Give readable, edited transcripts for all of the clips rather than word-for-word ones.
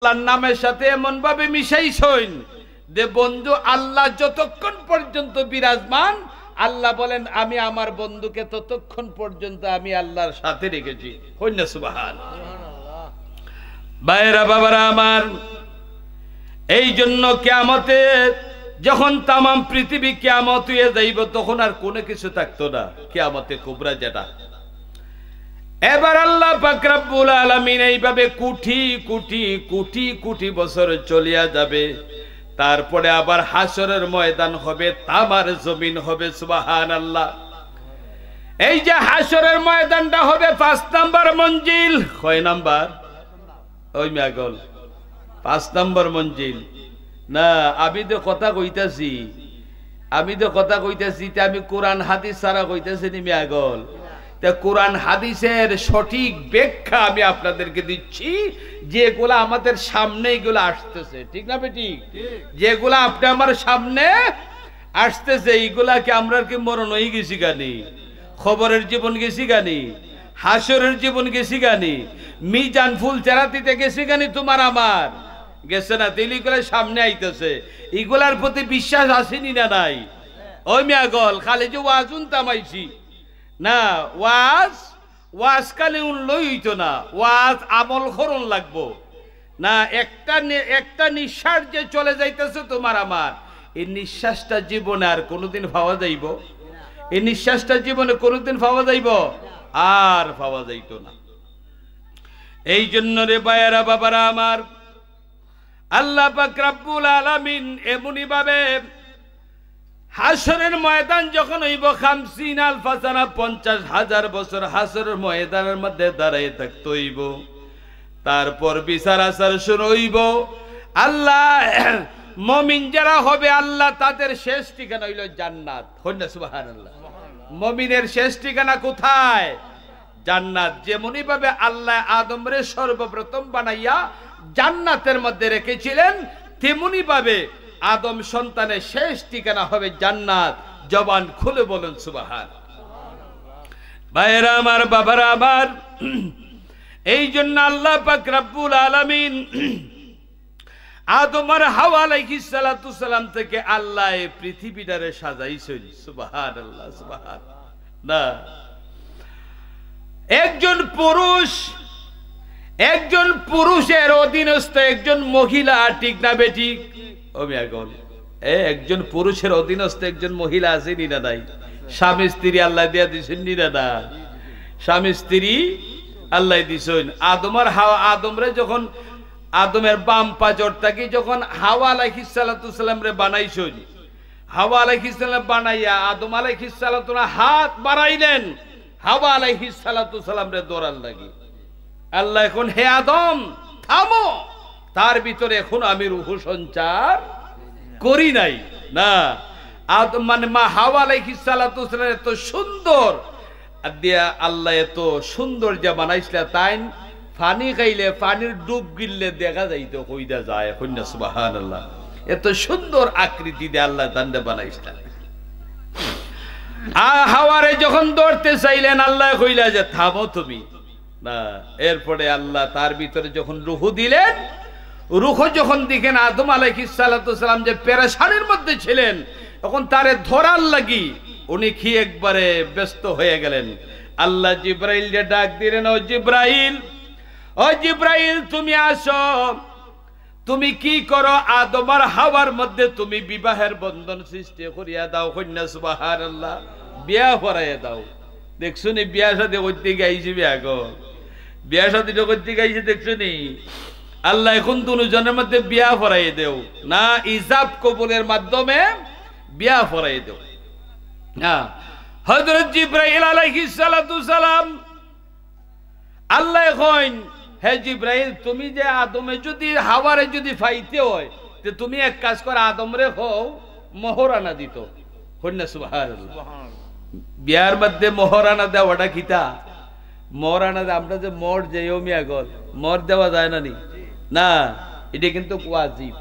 আল্লাহর নামের সাথে এমন ভাবে মিশাইছইন যে বন্ধু আল্লাহ যতক্ষণ পর্যন্ত বিরাজমান, আল্লাহ বলেন আমি আমার বন্ধুকে ততক্ষণ পর্যন্ত আমি আল্লাহর সাথে রেখেছি। হইনা সুবহানাল্লাহ। ভাইরা বাবারা আমার, এই জন্য কিয়ামতে যখন তামাম পৃথিবী কিয়ামত হয়ে যাইব তখন আর কোনো কিছু থাকতো না, কিয়ামতে কুবরা যেটা। এবার আল্লাহ পাক রব্বুল আলামিন এইভাবে কোটি কোটি কোটি কোটি বছর চলিয়া যাবে, তারপরে আবার হাসরের ময়দান হবে, তামার জমিন হবে। সুবহানাল্লাহ। এই যে হাসরের ময়দানটা হবে 5 নাম্বার মঞ্জিল। কয় নাম্বার? ওই মাগল 5 নাম্বার মঞ্জিল না। আমি তো কথা কইতাছি, আমি কোরআন হাদিস ছাড়া কইতাছি নি মাগল। তা কোরআন হাদিসের সঠিক ব্যাখ্যা আমি আপনাদেরকে দিচ্ছি, যেগুলা আমাদের সামনে এগুলো আসতেছে, ঠিক না বেটি? যেগুলা আপনি আমার সামনে আসতেছে এইগুলা কি আমরা কি মরণ হয়ে গেছি গানি? খবরের জীবন গেছি গানি? হাসরের জীবন গেছি গানি? মিজান ফুল চেরাতিতে গেছি গানি? তোমার আমার গেছে না? তেলিগুলা সামনে আইতেছে, এগুলার প্রতি বিশ্বাস আসেনি না নাই? ওই মিয়াগল খালি যে ওয়াজুন তামাইছি না, ওয়াজ কালে উনলই হইতো না, ওয়াজ আমল করন লাগবো না। একটা নিঃশ্বাস যে চলে যাইতেছে তোমার আমার, এই নিঃশ্বাসটা জীবনে আর কোনোদিন পাওয়া যাইব? এই নিঃশ্বাসটা জীবনে কোনোদিন পাওয়া যাইব? আর পাওয়া যাইতো না। এই জন্য রে ভাইয়েরা বাবারা আমার, আল্লাহ পাক রব্বুল আলামিন এমনি ভাবে হাসরের ময়দান যখন হইব 50,000 সানা 50,000 বছর হাসরের ময়দানের মধ্যে দাঁড়াই থাকতে হইব। তারপর বিচার আচার শুরু হইব। আল্লাহ মুমিন যারা হবে আল্লাহ তাদের শেষ ঠিকানা হইল জান্নাত। হইনা সুবহানাল্লাহ। মুমিনের শেষ ঠিকানা কোথায়? জান্নাত। যেমনি ভাবে আল্লাহ আদমরে সর্বপ্রথম বানাইয়া জান্নাতের মধ্যে রেখেছিলেন, তেমনি ভাবে আদম সন্তানের শেষ ঠিকানা হবে জান্নাত। জবান খুলে বলেন সুবহানাল্লাহ। ভাইরা আমার, বাবারা আমার, এই জন্য আল্লাহ পাক রব্বুল আলামিন আদম আর হাওয়া আলাইহিস সালাতু সালাম থেকে আল্লাহ এই পৃথিবীটারে সাজাইছেন। সুবহানাল্লাহ, সুবহানাল্লাহ। না, একজন পুরুষের অধীনস্থ একজন মহিলা, ঠিক না বেঠিক? একজন পুরুষের অধীনস্থ একজন মহিলা আছে নি না নাই? স্বামী স্ত্রী আল্লাহ দিয়া দিছেন নি না? স্বামী স্ত্রী আল্লাহ দিছেন। আদম আর হাওয়া, আদমরে যখন আদমের বাম পাজরটাকে যখন হাওয়া আলাইহিস সালাতু সালাম রে বানাইছেন, হাওয়া আলাইহিস সালাম বানাইয়া আদম আলাইহিস সালাতু হাত বাড়াইলেন হাওয়া আলাইহিস সালাতু সালাম রে দৌড়ান লাগি। আল্লাহ এখন, হে আদম থামো, তার ভিতরে এখন আমি রূহ সঞ্চার করি নাই। না, আদম মানে মা হাওয়া আলাইহিস সালাতু সালাম এত সুন্দর দিয়া আল্লাহ এত সুন্দর যে বানাইছিলা, তাই পানি খাইলে পানির ডুব গিললে দেখা যাইতো কইদা যায়। কন্যা সুবহানাল্লাহ। এত সুন্দর আকৃতি দিয়ে আল্লাহ তান্ডে বানাইছিলেন। হাওয়ারে যখন দৌড়তে চাইলেন আল্লাহ কইলা যে থামো তুমি। না, এরপরে আল্লাহ তার ভিতরে যখন রূহ দিলেন, রূহ যখন দেখেন আদম আলাইহিস সালাতু সালাম যে পেরেশানির মধ্যে ছিলেন, তখন তারে ধরার লাগি উনি কি একবারে ব্যস্ত হয়ে গেলেন। আল্লাহ জিব্রাইল যে ডাক দিলেন, ও জিব্রাইল, ও জিব্রাইল তুমি আসো, তুমি কি করো? আদম আর হাওয়ার মধ্যে তুমি বিবাহের বন্ধন সৃষ্টি করিয়া দাও। কন্যা সুবহানাল্লাহ। বিয়া পড়াইয়া দাও। দেখছো নি বিয়া সাথে করতে গাইছি, বিয়া সাথে করতে গাইছি, দেখছো নি? আল্লাহ এখন দুজনের মধ্যে বিয়া পড়াইয়ে দেও না, ইজাব কবুলের মাধ্যমে বিয়া পড়াইয়ে দেও। হ্যাঁ, হযরত জিব্রাইল আলাইহিস সালাতু সালাম আল্লাহ কইন, হে জিব্রাইল, তুমি যে আদমে যদি হাওয়ারে যদি ফাইতে হয়, তে তুমি এক কাজ কর, আদমরে হও মোহরানা দিত। কন্যা সুবহানাল্লাহ। বিয়ার মধ্যে মোহরানা দেওয়াটা কিতা? মোহরানা আমরা যে মর যাই মিয়া গল, মর দেওয়া যায় না নি? না, এটা কিন্তু ওয়াজিব।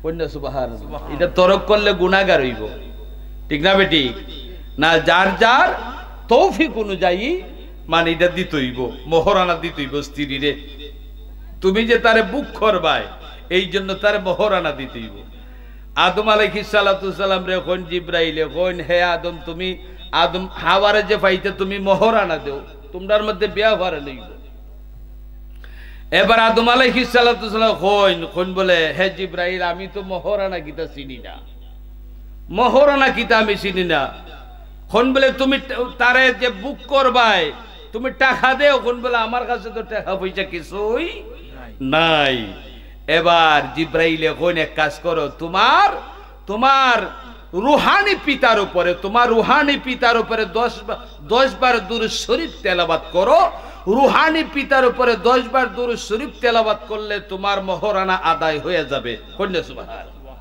কন্যা সুবহানাল্লাহ। এটা তরক করলে গুনাহগার হইব, ঠিক না বেটি? না, যার যার তৌফিক অনুযায়ী মানে এটা দিতে হইব, মোহরানা দিতে হইব স্ত্রীরে। তুমি যে তারে বুক করবাই এই জন্য তারে মহরানা দিতেইব। আদম আলাইহিস সালাতু সালাম রে কোন জিব্রাইলে কোন হে আদম তুমি আদম হাওয়ারে যে পাইতে তুমি মহরানা দেও, তোমার মধ্যে বিয়া ভরে লইব। এবার আদম আলাইহিস সালাতু সালাম কোন বলে হে জিব্রাইল আমি তো মহরানা কিতা চিনি না, মহরানা কিতা আমি চিনি না। কোন বলে তুমি তারে যে বুক করবাই তুমি টাকা দেও, কোন বলে আমার কাছে তো টাকা পয়সা কিছুই নাই। এবার জিব্রাইলে কোন এক কাজ করো, তোমার রুহানি পিতার উপরে, তোমার রুহানি পিতার উপরে 10 বার দুরূদ শরীফ তেলাওয়াত করো। রুহানি পিতার উপরে 10 বার দুরূদ শরীফ তেলাওয়াত করলে তোমার মহরানা আদায় হয়ে যাবে। কন্যা সুবহানাল্লাহ।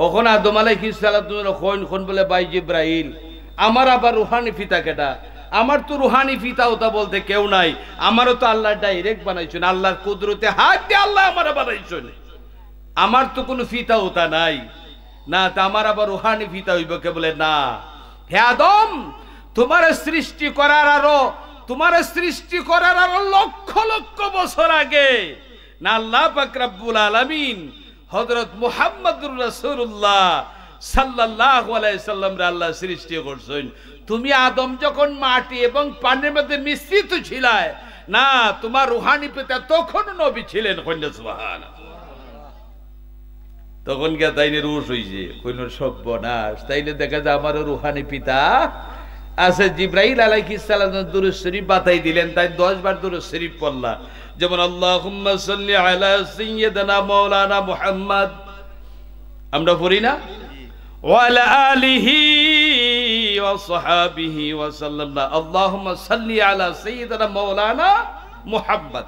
ওখানে আদম আলাইহিস সালাতু কোন বলে ভাই জিব্রাইল আমার আবার রুহানি পিতা কেটা? আমার তো রুহানি পিতা ওটা বলতে কেউ নাই, আমারও তো আল্লাহ ডাইরেক্ট বানাইছেন, আল্লাহর কুদরতে হাত দিয়ে আল্লাহ আমার বানাইছেন, আমার তো কোনো ফিতা ওটা নাই না, তা আমার আবার রুহানি ফিতা হইব কে? বলে না হে আদম তোমার সৃষ্টি করার আরো লক্ষ লক্ষ বছর আগে না আল্লাহ পাক রব্বুল আলামিন হযরত মুহাম্মদুর রাসূলুল্লাহ সাল্লাল্লাহু আলাইহি সাল্লাম রে আল্লাহ সৃষ্টি করছেন। তুমি আদম যখন মাটি এবং পানির মধ্যে মিশ্রিত ছিলায় না, তোমার রুহানি পিতা তখন নবী ছিলেন। কন্যা সুবহানাল্লাহ। তখন কে তাইনে রুশ হইছে কোন সর্বনাশ, তাইলে দেখা যায় আমার রুহানি পিতা আছে। জিব্রাইল আলাইহিস সালাম দুরূদ শরীফ বাতাই দিলেন, তাই 10 বার দুরূদ শরীফ পড়লা। যেমন আল্লাহুম্মা সাল্লি আলা সাইয়্যিদিনা মাওলানা মুহাম্মদ আমরা পড়ি না, ওয়া আলা আলিহি ওয়া সাহাবিহি ওয়া সাল্লাম। আল্লাহুম্মা সাল্লি আলা সাইয়্যিদিনা মাওলানা মুহাম্মদ।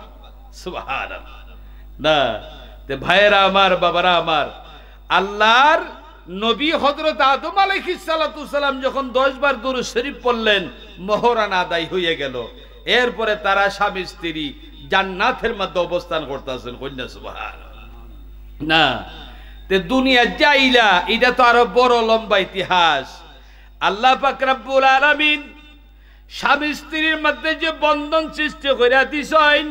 সুবহানাল্লাহ। না তে ভাইরা আমার, বাবারা আমার, আল্লাহর নবী হযরত আদম আলাইহিস সালাতু সালাম যখন 10 বার দুরূদ শরীফ পড়লেন মহরানা আদায় হয়ে গেল। এরপরে তারা স্বামী স্ত্রী জান্নাতের মধ্যে অবস্থান করতেছেন। কন্যা সুবহানাল্লাহ। না তে দুনিয়া যাইলা এটা তো আরো বড় লম্বা ইতিহাস। আল্লাহ পাক রব্বুল আলামিন স্বামী স্ত্রীর মধ্যে যে বন্ধন সৃষ্টি কইরা দিছেন,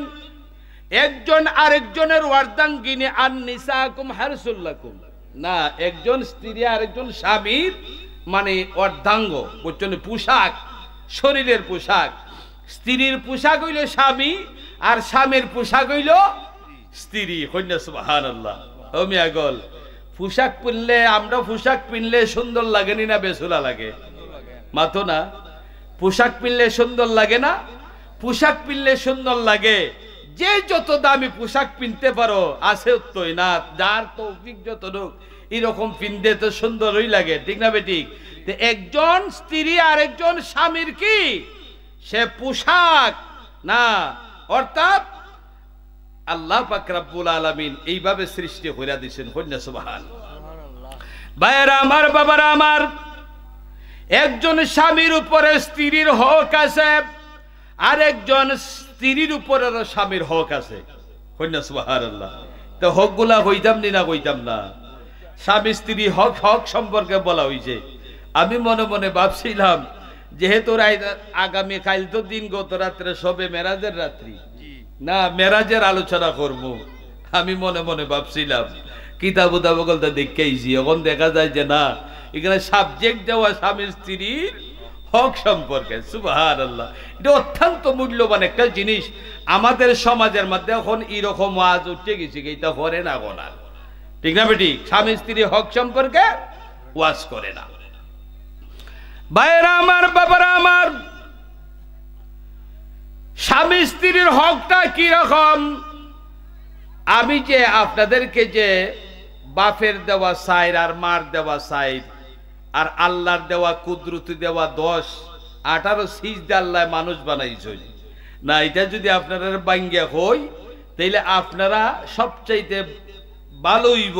একজন আরেকজনের ওয়ার্দাঙ্গিনী আন নিসাকুম হারসুল লাকুম। না একজন স্ত্রী আরেকজন স্বামীর মানে অর্ধাঙ্গ, বুঝছেন, পোশাক, শরীরের পোশাক। স্ত্রীর পোশাক হইল স্বামী আর স্বামীর পোশাক হইল স্ত্রী। কন্যা সুবহানাল্লাহ। ও মিয়াগল পোশাক পরলে, আমরা পোশাক পিনলে সুন্দর লাগেনি না বেসুলা লাগে? মাতো না পোশাক পিনলে সুন্দর লাগে না? পোশাক পিনলে সুন্দর লাগে। যে যত দামি পোশাক পিনতে পারো আছে তোই না, যার তৌফিক যত লোক এরকম পিনতে তো সুন্দরই লাগে, ঠিক না বেঠিক? একজন স্ত্রী আর একজন স্বামীর কি সে পোশাক না, অর্থাৎ আল্লাহ পাক রব্বুল আলামিন এইভাবে সৃষ্টি কইরা দিয়েছেন। কন্যা সুবহানাল্লাহ। ভাইরা আমার, বাবারা আমার, একজন স্বামীর উপরে স্ত্রীর হক আছে, আর একজন স্ত্রীর উপরে স্বামীর হক আছে। কন্যা সুবহানাল্লাহ। তো হকগুলা কইতাম না কইতাম না? স্বামী স্ত্রী হক সম্পর্কে বলা হইছে। আমি মনে মনে ভাবছিলাম যেহেতু আগামী কাল তো দিন গত রাত্রে সবে মেরাজের রাত্রি না, মেরাজের আলোচনা করবো। আমি মনে মনে ভাবছিলাম কিতাব উদাবগলটা দেখেইছি, এখন দেখা যায় যে না, এখানে সাবজেক্ট দেওয়া স্বামী স্ত্রীর হক সম্পর্কে। সুবহানাল্লাহ। এটা অত্যন্ত মূল্যবান একটা জিনিস। আমাদের সমাজের মধ্যে এখন এরকম ওয়াজ উঠে গেছে, এটা করে না গোনার, ঠিক না বেটি? স্বামী স্ত্রীর হক সম্পর্কে ওয়াজ করে না। ভাইরা আমার, বাবারা আমার, স্বামী স্ত্রীর হকটা কি রকম? আমি যে আপনাদেরকে যে বাপের দেওয়া সাইর আর মার দেওয়া সাইর আর আল্লাহর দেওয়া কুদরতি দেওয়া 10-18 সিজদা আল্লাহ মানুষ বানাইছেন না, এটা যদি আপনারা বাঙ্গিয়া হই তাইলে আপনারা সবচাইতে ভালো হইব।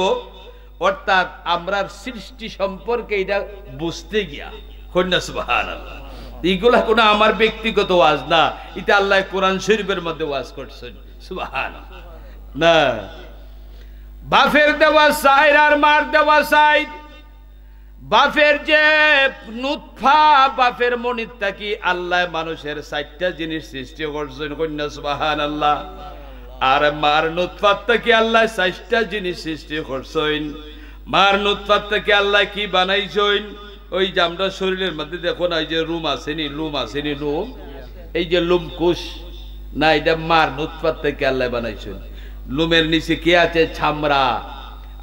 অর্থাৎ আমরা সৃষ্টি সম্পর্কে এটা বুঝতে গিয়া। কন্যা সুবহানাল্লাহ। এইগুলা কোনো আমার ব্যক্তিগত ওয়াজ না, এটা আল্লাহ কোরআন শরীফের মধ্যে ওয়াজ করছেন। সুবহানাল্লাহ। না বাপের দেওয়া সাইর আর মার দেওয়া সাইর, বাপের যে নুতফা, বাপের মনির থাকি আল্লাহ মানুষের 4টা জিনিস সৃষ্টি করছেন। কন্যা সুবহানাল্লাহ। আর মার নুতফাত থেকে আল্লাহ 6টা জিনিস সৃষ্টি করছেন। মার নুতফাত থেকে আল্লাহ কি বানাইছেন? ওই যে আমরা শরীরের মধ্যে দেখো না, এই যে রুম আসেনি, লুম, এই যে লুম কুশ না, এটা মার নুতফাত থেকে আল্লাহ বানাইছেন। লুমের নিচে কি আছে? ছামড়া।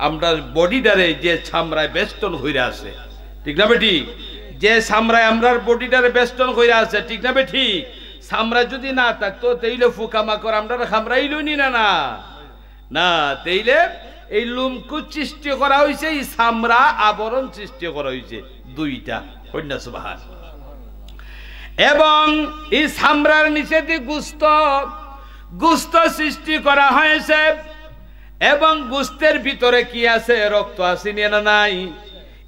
আমরা বডিটারে যে ছামড়ায় বেষ্টন হইরা আছে, ঠিক না বেটি? যে ছামড়ায় আমরার বডিটারে বেষ্টন হইরা আছে, ঠিক না বেটি? ছামড়া যদি না থাকতো তাইলে ফুকামাকড় আমরা খামড়াইলই নি না না, তাইলে এই লুমকুচ সৃষ্টি করা হয়েছে, এই ছামড়া আবরণ সৃষ্টি করা হয়েছে, দুইটা। কন্যা সুবহান। এবং এই ছামড়ার নিচে দিয়ে গুস্ত সৃষ্টি করা হয়েছে, এবং গুস্তের ভিতরে কি আছে? রক্ত আছে না নাই?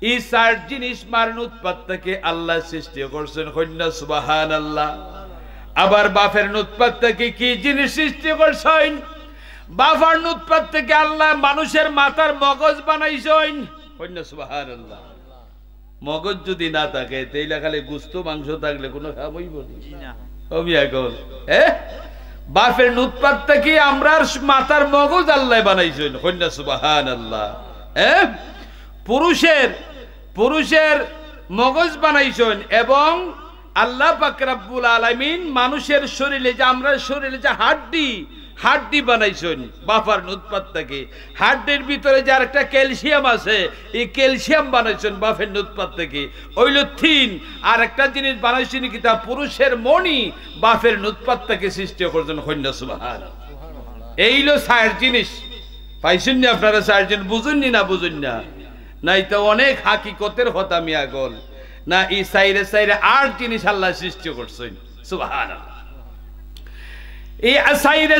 এই 4 জিনিস মার নুতফাত থেকে আল্লাহ সৃষ্টি করছেন। কন্যা সুবহানাল্লাহ। আবার বাফের নুতফাত থেকে কি জিনিস সৃষ্টি করছেন? বাফার নুতফাত থেকে আল্লাহ মানুষের মাথার মগজ বানাইছেন। কন্যা সুবহানাল্লাহ। মগজ যদি না থাকে তাইলে খালি গুস্ত মাংস থাকলে কোনো খাম হইব না। বাফের নুতফাত থেকে আমরার মাথার মগজ আল্লাহ বানাইছেন। কন্যা সুবহানাল্লাহ। পুরুষের মগজ বানাইছেন, এবং আল্লাহ পাক রব্বুল আলামিন মানুষের শরীরে যে আমরা শরীরে যে হাড্ডি বানাইছেন বাফার নুতফাত থেকে। হাড্ডির ভিতরে যে আরেকটা ক্যালসিয়াম আছে, এই ক্যালসিয়াম বানাইছেন বাফের নুতফাত থেকে। ওইল 3। আর একটা জিনিস বানাইছেন কি? তা পুরুষের মনি বাফের নুতফাত থেকে সৃষ্টি করছেন। কন্যা সুবহানাল্লাহ। এইল 4 জিনিস পাইছেন না আপনারা? 4 জিনিস বুঝুননি না? বুঝুন না? নাই তো অনেক হাকিকতের কথা মিয়া গল না। এই সাইরে 8 জিনিস আল্লাহ সৃষ্টি করছেন। সুবহানাল্লাহ। এই সাইরে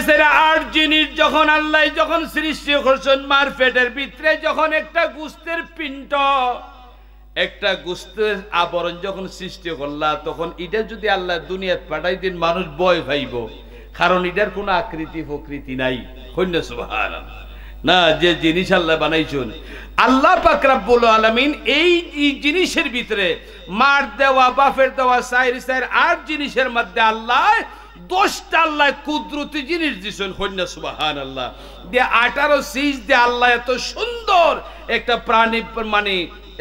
8 জিনিস যখন আল্লাহ সৃষ্টি করছেন, মার পেটের ভিতরে যখন একটা গুস্তের পিণ্ড, একটা গুস্তের আবরণ যখন সৃষ্টি করলা, তখন এটা যদি আল্লাহ দুনিয়াত পাঠাই দিন, মানুষ ভয় পাইব, কারণ এটার কোনো আকৃতি প্রকৃতি নাই। কন্যা সুবহানাল্লাহ। না, যে জিনিস আল্লাহ বানাইছেন, আল্লাহ পাক রব্বুল আলামিন এই জিনিসের ভিতরে মার দেওয়া বাফের দেওয়া 8 জিনিসের মধ্যে আল্লাহ 10টা আল্লাহ কুদরতি জিনিস দিয়েছেন। কন্যা সুবহানাল্লাহ। দিয়ে 18 সিজ দিয়ে আল্লাহ এত সুন্দর একটা প্রাণী, মানে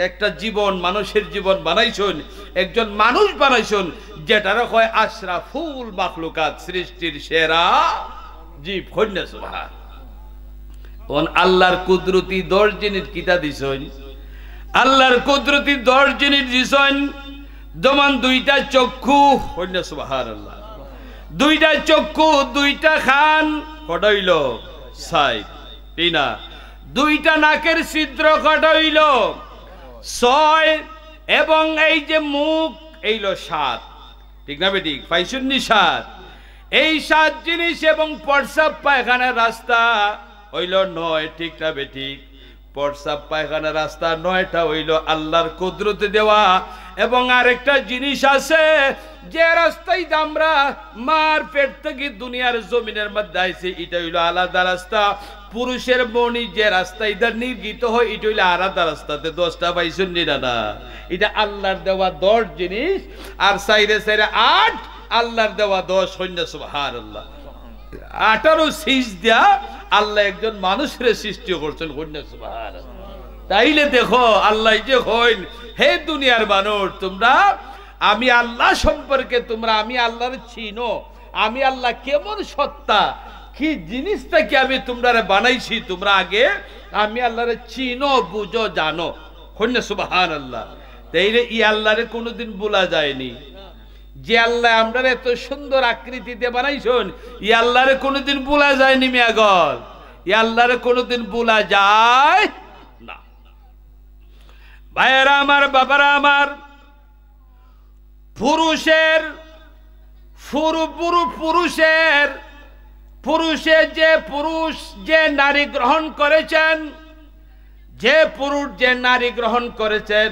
একটা জীবন, মানুষের জীবন বানাইছেন, একজন মানুষ বানাইছেন, যেটারে কয় আশরাফুল মাখলুকাত, সৃষ্টির সেরা জীব। কন্যা সুবহানাল্লাহ। আল্লাহর কুদরতি 10 জিনিস কিতা দিছেন? আল্লাহর কুদরতি 10 জিনিস দিছেন। যেমন 2টা চক্ষু। কন্যা সুবহানাল্লাহ। 2টা চক্ষু, 2টা কান, কটা হইল? 6। ঠিক না? 2টা নাকের ছিদ্র, কটা হইল? 6। এবং এই যে মুখ, এইল 7। ঠিক না বেটি? পাইছেন নি? 7। এই 7 জিনিস, এবং প্রস্রাব পায়খানার রাস্তা হইল 9। ঠিক না বেটি? প্রস্রাব পায়খানার রাস্তা 9টা হইল আল্লাহর কুদরতে দেওয়া। এবং আরেকটা জিনিস আছে, যে রাস্তায় আমরা মার পেট থেকে দুনিয়ার জমিনের মধ্যে আইছি, এটা হইল আলাদা রাস্তা। পুরুষের মনি যে রাস্তা এটা নির্গিত হয়, এটা হইল আলাদা রাস্তাতে। 10টা পাইছেন না? এটা আল্লাহর দেওয়া 10 জিনিস। আর 4 8 আল্লাহর দেওয়া 10। কন্যা সুবহানাল্লাহ। 18 সিজ দিয়া আল্লাহ একজন মানুষের সৃষ্টি করছেন। কন্যা সুবহানাল্লাহ। তাইলে দেখো আল্লাহ যে হইন, হে দুনিয়ার মানুষ, তোমরা আমি আল্লাহ সম্পর্কে তোমরা আমি আল্লাহর চিনো, আমি আল্লাহ কেমন সত্তা, কি জিনিসটাকে আমি তোমরা বানাইছি, তোমরা আগে আমি আল্লাহরে চিনো, বুঝো, জানো। কন্যা সুবহানাল্লাহ। তাইলে ই আল্লাহরে কোনোদিন ভোলা যায়নি। যে আল্লাহ আমরা এত সুন্দর আকৃতিতে বানাইছেন, ই আল্লাহরে কোনোদিন ভোলা যায়নি মিয়াগল। ই আল্লাহরে কোনোদিন ভোলা যায় না। ভাইয়েরা আমার, বাবারা আমার, পুরুষের যে নারী গ্রহণ করেছেন, যে পুরুষ যে নারী গ্রহণ করেছেন,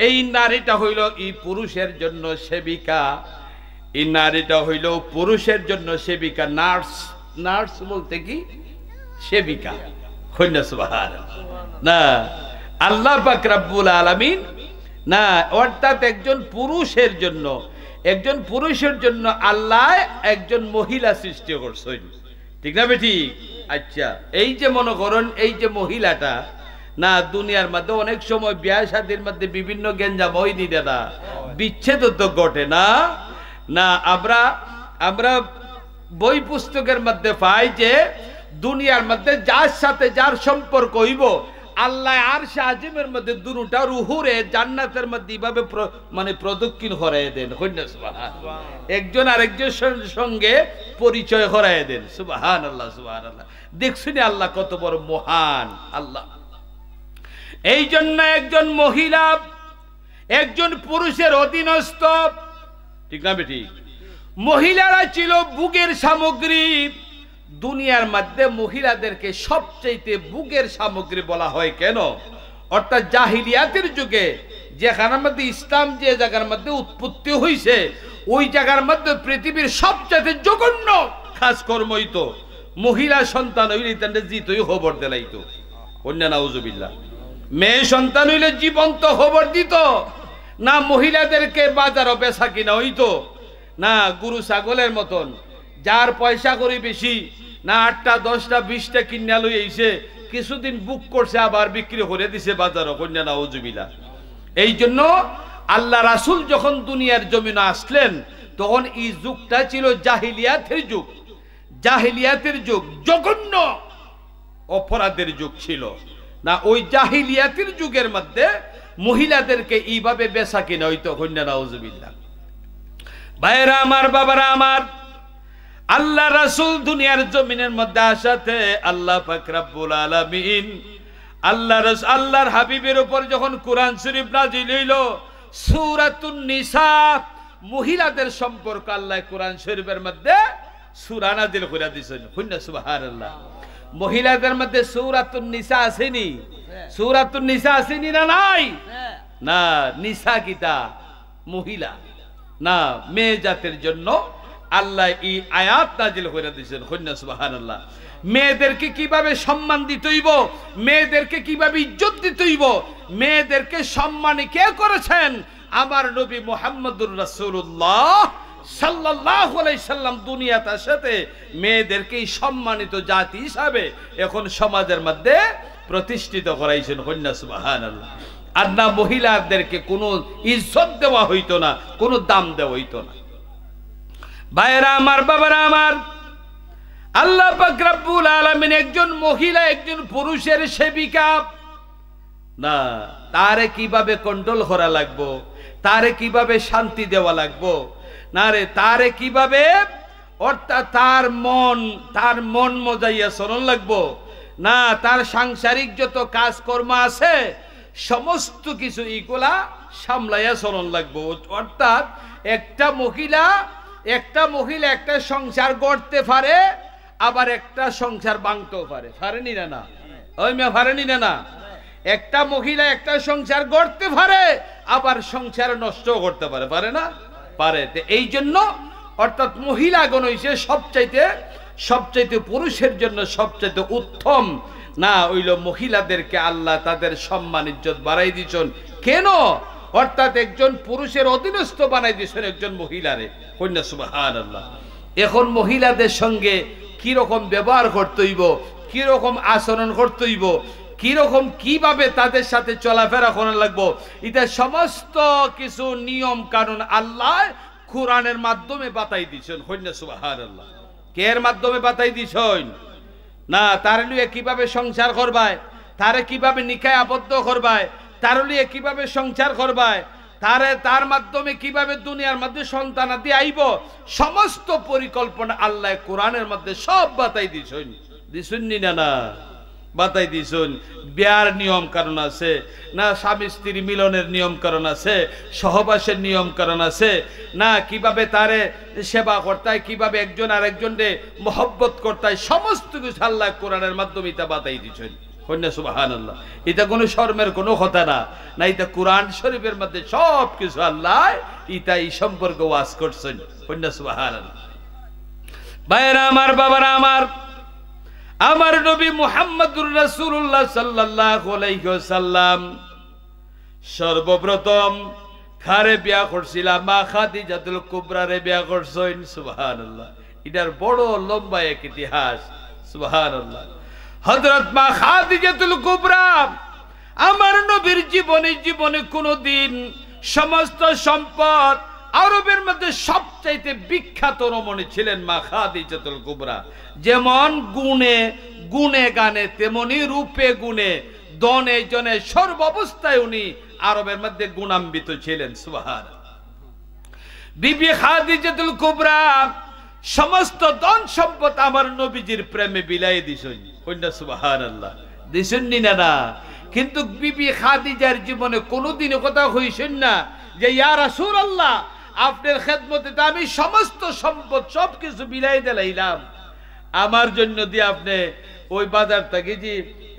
এই নারীটা হইল এই পুরুষের জন্য সেবিকা। এই নারীটা হইল পুরুষের জন্য সেবিকা। নার্স বলতে কি? সেবিকা। কন্যা সুবহানাল্লাহ। না, আল্লাহ পাক রব্বুল আলামিন না, অর্থাৎ একজন পুরুষের জন্য আল্লাহ একজন মহিলা সৃষ্টি করছেন। ঠিক না বেটি? আচ্ছা, এই যে মনে করেন এই যে মহিলাটা না, দুনিয়ার মধ্যে অনেক সময় বিয়ে শাদীর মধ্যে বিভিন্ন গেঞ্জাম হয়নি দাদা, বিচ্ছেদ তো ঘটে না। না আমরা বই পুস্তকের মধ্যে পাই যে দুনিয়ার মধ্যে যার সাথে যার সম্পর্ক হইব, আল্লাহ আরশে আজিমের মধ্যে দুটা রুহুরে জান্নাতের মধ্যে এইভাবে মানে প্রদক্ষিণ করায় দেন। সুবহানাল্লাহ। একজন আরেকজনের সঙ্গে পরিচয় করায় দেন। সুবহানাল্লাহ, সুবহানাল্লাহ। দেখছেন আল্লাহ কত বড় মহান আল্লাহ। এই জন্য একজন মহিলা একজন পুরুষের অধীনস্থ, ঠিক না বেটি? মহিলারা ছিল বুকের সামগ্রী। দুনিয়ার মধ্যে মহিলাদেরকে সবচেয়ে বুকের সামগ্রী বলা হয় কেন? অর্থাৎ জাহিলিয়াতের যুগে যেখানের মধ্যে ইসলাম যে জায়গার মধ্যে উৎপত্তি হয়েছে, ওই জায়গার মধ্যে পৃথিবীর সবচেয়ে জঘন্য কাজকর্ম হইতো মহিলা সন্তান হইলে তাদের জিতই খবর দিলাইতো। কন্যা নাউজুবিল্লাহ। মেয়ে সন্তান হইলে জীবন্ত খবর দিত না, মহিলাদেরকে বাজারও বেচা কিনা হইতো না, গরু ছাগলের মতন যার পয়সা করি বেশি না 8টা 10টা 20টা কিনা লই আইছে, কিছুদিন বুক করছে আবার বিক্রি করে দিছে বাজারও। কন্যা নাউজুবিল্লাহ। এই জন্য আল্লাহ রাসূল যখন দুনিয়ার জমিনে আসলেন তখন এই যুগটা ছিল জাহিলিয়াতের যুগ। জাহিলিয়াতের যুগ জঘন্য অপরাধের যুগ ছিল না। ওই জাহিলিয়াতের যুগের মধ্যে মহিলাদেরকে এইভাবে বেচা কিনা হইতো। কন্যা নাউজুবিল্লাহ। ভাইরা আমার, বাবারা আমার, আল্লাহ রাসূল দুনিয়ার জমিনের মধ্যে আসাতে আল্লাহ পাক রব্বুল আলামিন আল্লাহর হাবিবের উপর যখন কোরআন শরীফ নাযিল হইল, সূরাতুন নিসা, মহিলাদের সম্পর্ক আল্লাহ কোরআন শরীফের মধ্যে সূরা নাযিল করে দিয়েছেন। সুবহানাল্লাহ। মহিলাদের মধ্যে সূরাতুন নিসা আসেনি? সূরাতুন নিসা আসেনি না? নাই না। নিসা কিতা? মহিলা না, মেয়ে জাতির জন্য আল্লাহ এই আয়াত নাযিল করে দিয়েছেন। সুবহানাল্লাহ। মেয়েদেরকে কিভাবে সম্মান দিতে হইব, মেয়েদেরকে কিভাবে ইজ্জত দিতে হইব, মেয়েদেরকে সম্মান কে করেছেন? আমার নবী মুহাম্মদুর রাসূলুল্লাহ সাল্লাল্লাহু আলাইহি সাল্লাম দুনিয়াতে আসাতে মেয়েদেরকে সম্মানিত জাতি হিসাবে এখন সমাজের মধ্যে প্রতিষ্ঠিত করাইছেন। সুবহানাল্লাহ। আর না, মহিলাদেরকে কোনো ইজ্জত দেওয়া হইতো না, কোনো দাম দেওয়া হইতো না। ভাইরা আমার, বাবারা আমার, আল্লাহ পাক রব্বুল আলামিন একজন মহিলা একজন পুরুষের সেবিকা না, তারে কিভাবে কন্ট্রোল করা লাগবো, তারে কিভাবে শান্তি দেওয়া লাগবো না রে, তারে কিভাবে অর্থাৎ তার মন মজাইয়া চলন লাগবো না, তার সাংসারিক যত কাজকর্ম আছে সমস্ত কিছু এগুলা সামলাইয়া চলন লাগবো। অর্থাৎ একটা মহিলা একটা সংসার গড়তে পারে, আবার একটা সংসার ভাঙতেও পারে। পারেনি না? ওই মেয়ে পারেনি না? একটা মহিলা একটা সংসার গড়তে পারে, আবার সংসার নষ্ট করতে পারে। পারে না? পারে। এই জন্য অর্থাৎ মহিলাগণ হইছে সবচাইতে পুরুষের জন্য সবচাইতে উত্তম না হইল মহিলাদেরকে আল্লাহ তাদের সম্মান ইজ্জত বাড়াই দিয়েছেন। কেন? অর্থাৎ একজন পুরুষের অধীনস্থ বানাই দিয়েছেন একজন মহিলারে। কন্যা সুবহানাল্লাহ। এখন মহিলাদের সঙ্গে কিরকম ব্যবহার করতে হইব, কিরকম আচরণ করতে হইব, কিরকম কিভাবে তাদের সাথে চলাফেরা করা লাগবো, এটা সমস্ত কিছু নিয়ম কানুন আল্লাহ কোরআনের মাধ্যমে বাতাই দিয়েছেন। কন্যা সুবহানাল্লাহ। কের মাধ্যমে বাতাই দিয়েছেন না, তার লিয়ে কিভাবে সংসার করবায়, তারে কিভাবে নিকায় আবদ্ধ করবায়, তার লিয়ে কিভাবে সংসার করবায়, তার মাধ্যমে কিভাবে দুনিয়ার মধ্যে সন্তানাদি আইব, সমস্ত পরিকল্পনা আল্লাহ কোরআনের মধ্যে সব বাতাই দিছেন না বাতাই দিছেন। বিয়ার নিয়ম কারণ আছে না, স্বামী স্ত্রী মিলনের নিয়ম কারণ আছে, সহবাসের নিয়ম কারণ আছে না, কিভাবে তারে সেবা করতে হয়, কিভাবে একজন আরেকজনকে মহব্বত করতে হয়, সমস্ত কিছু আল্লাহ কোরআনের মাধ্যমে এটা বাতাই দিছেন। কন্যা সুবহানাল্লাহ। এটা কোনো শর্মের কোনো কথা না, এটা কোরআন শরীফের মধ্যে সব কিছু আল্লাহ এটা এই সম্পর্কে ওয়াজ করছেন। কন্যা সুবহানাল্লাহ। ভাইরা আমার, বাবারা আমার, আমার নবী মুহাম্মদুর রাসূলুল্লাহ সাল্লাল্লাহু আলাইহি ওয়াসাল্লাম সর্বপ্রথম কারে বিয়া করছিলাম? মা খাদিজাতুল কুবরা রে বিয়া করছেন। সুবহানাল্লাহ। এটার বড় লম্বা এক ইতিহাস। সুবহানাল্লাহ। হযরত মা খাদিজাতুল কুবরা আমার নবীর জীবনে কোনদিন সমস্ত সম্পদ, আরবের মধ্যে সবচাইতে বিখ্যাত রমণী ছিলেন মা খাদিজাতুল কুবরা। যেমন গুণে গানে তেমনি রূপে গুণে দনে জনে সর্বাবস্থায় উনি আরবের মধ্যে গুণান্বিত ছিলেন। সুবহানাল্লাহ। বিবি খাদিজাতুল কুবরা সমস্ত ধন সম্পদ আমার নবীজির প্রেমে বিলাই দিছেন। কন্যা সুবহানাল্লাহ। দিছেন না? কিন্তু বিবি খাদিজার জীবনে কোনোদিন কথা হইছেন না যে ইয়া রাসূলুল্লাহ আপনার খেদমতে তো আমি সমস্ত সম্পদ সবকিছু বিলাই দিলাম, আমার জন্য দিয়ে আপনি ওই বাজার থেকে যে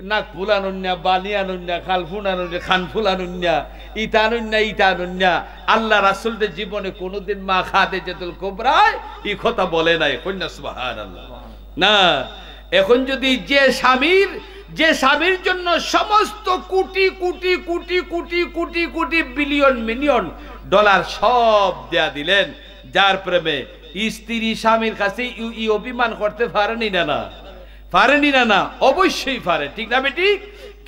নাক ফুলানুন্যা, বালি আনুন্যা, খাল ফুলানুন্যা, খান ফুলানুন্যা, ইতানুন্যা আল্লাহ রাসূলের জীবনে কোনোদিন মা খাদিজাতুল কুবরা এই কথা বলে নাই। কন্যা সুবহানাল্লাহ। না, এখন যদি যে স্বামীর জন্য সমস্ত crore crore crore crore crore crore billion million dollar সব দেয়া দিলেন, যার প্রেমে স্ত্রী স্বামীর কাছে অভিমান করতে পারেনি না? পারেনি না? অবশ্যই পারে, ঠিক না বেটি?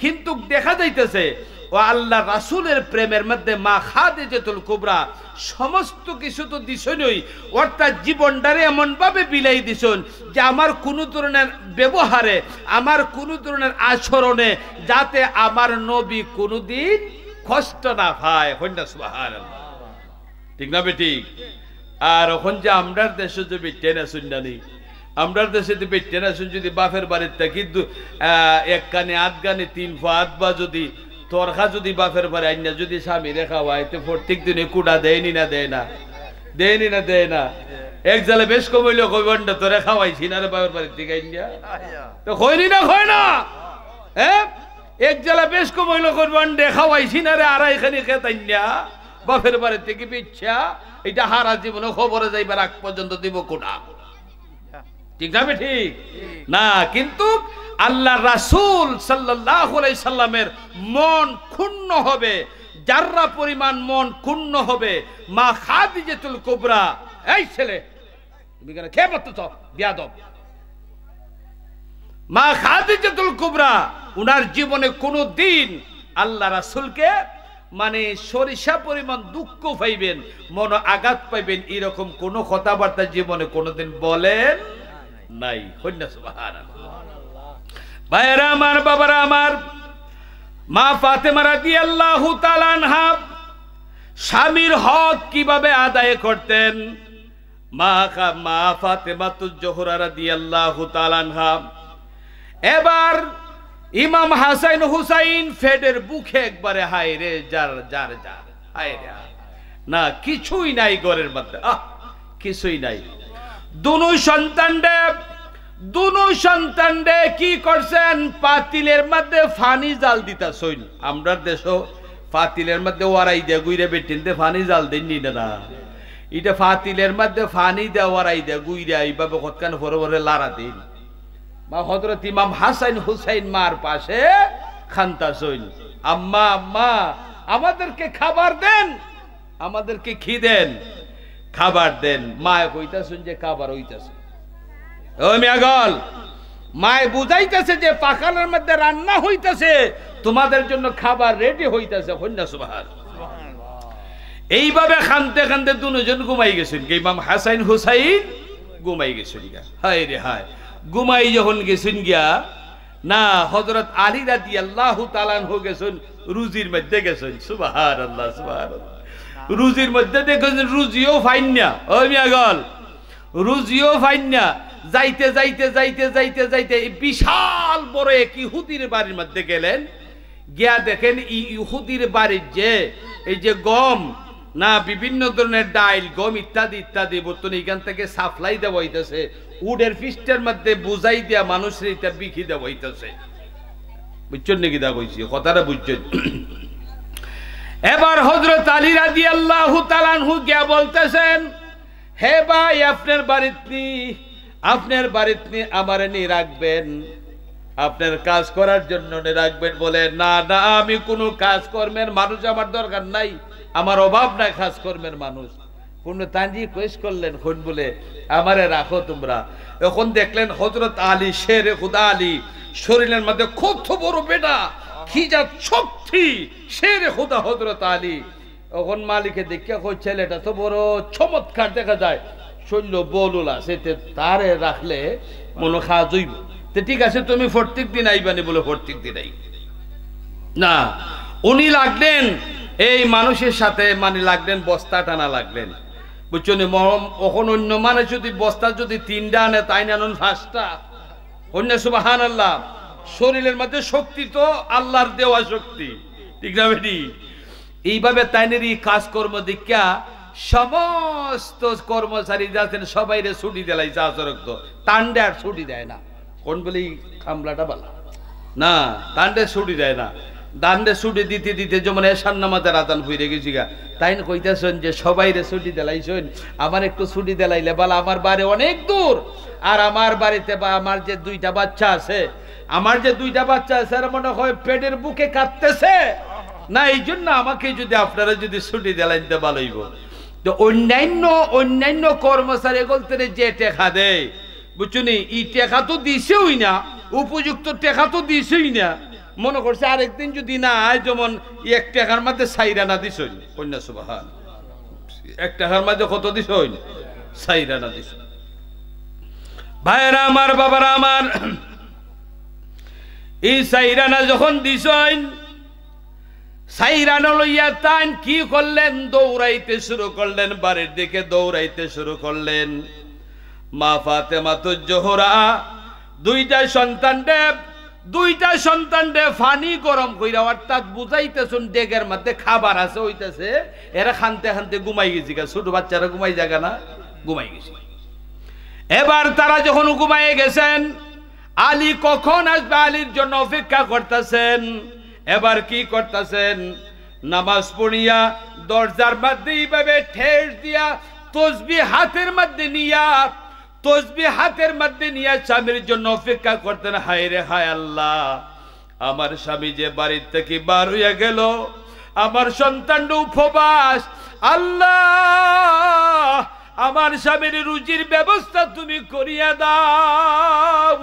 কিন্তু দেখা যাইতেছে ও আল্লাহ রাসূলের প্রেমের মধ্যে মা খাদিজাতুল কুবরা সমস্ত কিছু তো দিছনই, অর্থাৎ জীবনটারে এমন ভাবে বিলাই দিছন যে আমার কোনো ধরনের ব্যবহারে, আমার কোনো ধরনের আচরণে যাতে আমার নবী কোনোদিন কষ্ট না পায়। কন্যা সুবহানাল্লাহ। ঠিক না বেটি? আর এখন যে আমরার দেশে যে বেটেনা শুননি, আমরার দেশে যে বেটেনা শুন যদি বাপের বাড়ির থেকে এক কানে আধ গানে 3 ফাত বা যদি তরখা যদি বাপের বাড়ি আইনা যদি স্বামী রেখা হয় তো প্রত্যেক দিনে কুড়া দেয়নি না দেয় না এক জালে বেশ কমাইল কইবন্ডা তোরে খাওয়াইছি না রে বাপের বাড়ির থেকে আইনা তো কইনি না কয় না। হ্যাঁ, এক জালা বেশ কমাইল কইবন্ডে খাওয়াইছি না রে আড়াইখানি খেতাইনা বাপের বাড়ি থেকে পিচ্ছা, এটা হারা জীবনে খবরে যাইবার আগ পর্যন্ত দিব কোটা। ঠিক না? ঠিক না? কিন্তু আল্লাহ রাসূল সাল্লাল্লাহু আলাইহি সাল্লামের মন ক্ষুণ্ণ হবে, যাররা পরিমাণ মন ক্ষুণ্ণ হবে মা খাদিজাতুল কুবরা। এই ছেলে তুমি কেন খেয়ে পড়তেছ বিয়াদব? মা খাদিজাতুল কুবরা উনার জীবনে কোনো দিন আল্লাহ রাসূলকে মানে সরিষা পরিমাণ দুঃখ পাইবেন, মন আঘাত পাইবেন এরকম কোন কথাবার্তা জীবনে কোনোদিন বলেন নাই। কন্যা সুবহানাল্লাহ। ভাইরা আমার, বাবারা আমার, মা ফাতেমা রাদিয়াল্লাহু তাআলা আনহা স্বামীর হক কিভাবে আদায় করতেন? মা ফাতেমাতুজ জোহরা রাদিয়াল্লাহু তাআলা আনহা এবার ইমাম হাসান হুসাইন ফেডের বুকে একবারে হায় রে যার হায় রে, না কিছুই নাই ঘরের মধ্যে, কিছুই নাই। দুনো সন্তানরে কি করছেন? পাতিলের মধ্যে ফানি জাল দিতাছইন। আমরার দেশও পাতিলের মধ্যে ওয়ারাই দেয়া গুইরে বেটিনতে ফানি জাল দেননি না, এটা পাতিলের মধ্যে ফানি দেয়া ওয়ারাই দেয়া গুইরা এইভাবে কতখান ফরে লারা দিন। মা হযরত ইমাম হাসান হুসাইন মার পাশে খান্তাছইন, আম্মা আম্মা আমাদেরকে খাবার দেন, আমাদেরকে খিদেন, খাবার দেন। মায় কইতাছেন যে খাবার হইতাছে। ও মিয়াগল, মায় বুঝাইতেছে যে পাখানের মধ্যে রান্না হইতেছে, তোমাদের জন্য খাবার রেডি হইতেছে। কন্যা সুবহানাল্লাহ। এইভাবে খানতে খানতে দুজন ঘুমাই গেছেন। ইমাম হাসান হুসাইন ঘুমাই গেছেন। হায় রে হায়, ঘুমাই যখন গেছেন গিয়া না হযরত আলী রাদিয়াল্লাহু তাআলা আনহু গেছেন রুজির মধ্যে গেছেন। সুবহানাল্লাহ সুবহানাল্লাহ। রুজির মধ্যে দেখেছেন রুজিও ফাইন্না। ও মিয়াগল, রুজিও ফাইন্না। যাইতে যাইতে যাইতে যাইতে যাইতে বিশাল বড় এক ইহুদির বাড়ির মধ্যে গেলেন। গিয়া দেখেন ইহুদির বাড়ির যে এই যে গম না বিভিন্ন ধরনের ডাইল, গম ইত্যাদি ইত্যাদি বর্তমানে এখান থেকে সাপ্লাই দেওয়া হইতেছে, উডের ফিস্টের মধ্যে বুঝাই দিয়া মানুষের এটা বিক্রি দেওয়া হইতেছে। বুঝছেন নাকি? দা কইছি কথাটা বুঝছেন? এবার হযরত আলী রাদিয়াল্লাহু তাআলা আনহু গিয়া বলতেছেন, হে ভাই আপনার বাড়িতে আমারে নিয়ে রাখবেন, আপনার কাজ করার জন্য নিয়ে রাখবেন। বলে না না, আমি কোনো কাজ কর্মের মানুষ আমার দরকার নাই, আমার অভাব নাই কাজ কর্মের মানুষ। কোন তাই রিকোয়েস্ট করলেন কোন বলে আমারে রাখো তোমরা। এখন দেখলেন হযরত আলী শেরে খুদা আলী শরীরের মধ্যে কত বড় বেটা কি যা শক্তি শেরে খুদা হযরত আলী। এখন মালিকে দেখিয়া কই ছেলেটা তো বড় চমৎকার দেখা যায়, শৈল্য বলুলা সেতে তারে রাখলে মনে খাওয়া জইব। তো ঠিক আছে তুমি প্রত্যেক দিন আইবানি বলে প্রত্যেক দিন আই না, উনি লাগলেন এই মানুষের সাথে মানে লাগলেন বস্তা টানা লাগলেন বুঝছেন। এখন অন্য মানুষ যদি বস্তা যদি 3টা আনে তাই আনুন 5টা, অন্য সুবহানাল্লাহ। শরীরের মধ্যে শক্তি তো আল্লাহর দেওয়া শক্তি, ঠিক না বেটি? এইভাবে তাইনেরই কাজকর্ম দীক্ষা সমস্ত কর্মচারী যাচ্ছেন সবাই রে ছুটি দিলাই যা চরক্ত তান্ডে আর ছুটি দেয় না। কোন বলি খামলাটা বালা না, তান্ডে ছুটি দেয় না। দান্ডে ছুটি দিতে দিতে যেমন এশার নামাজের আজান হইরে গেছি গা, তাই কইতেছেন যে সবাই রে ছুটি দিলাইছেন, আমার একটু ছুটি দিলাইলে বলা আমার বাড়ি অনেক দূর, আর আমার বাড়িতে বা আমার যে 2টা বাচ্চা আছে, আমার যে 2টা বাচ্চা আছে আর মনে হয় পেটের বুকে কাঁদতেছে না, এই জন্য আমাকে যদি আপনারা যদি ছুটি দিলাইতে ভালোইব। তো অন্যান্য কর্মচারী বলতে যে টেকা দেয় বুঝছনি, এই টেকা তো দিছেই না, উপযুক্ত টেকা তো দিছেই না। মনে করছে আরেকদিন যদি না যেমন 1 টাকার মধ্যে 4 আনা দিছই, কন্যা সুবহান 1 টাকার মধ্যে কত দিছই? 4 আনা দিছ। ভাইরা আমার, বাবারা আমার, এই 4 আনা যখন দিছই, 4 আনা লইয়া তান কি করলেন? দৌড়াইতে শুরু করলেন, বাড়ির দিকে দৌড়াইতে শুরু করলেন। মা ফাতেমা তো জোহরা 2টা সন্তানরে পানি গরম কইরা অর্থাৎ বুঝাইতেছুন ডেগের মধ্যে খাবার আছে হইতেছে, এরা খানতে খানতে ঘুমাই গেছি গা, ছোট বাচ্চারা ঘুমাই জায়গা না, ঘুমাই গেছি। এবার তারা যখন ঘুমাইয়ে গেছেন, আলী কখন আসবে আলীর জন্য অপেক্ষা করতেছেন। এবার কি করতেছেন? নামাজ পড়িয়া দরজার মধ্যে এইভাবে ঠেস দিয়া তসবিহ হাতের মধ্যে নিয়া স্বামীর জন্য অপেক্ষা করতেন। হায় রে হায় আল্লাহ, আমার স্বামী যে বাড়ির থেকে বার হইয়া গেল, আমার সন্তানটা উপবাস, আল্লাহ আমার স্বামীর রুজির ব্যবস্থা তুমি করিয়া দাও।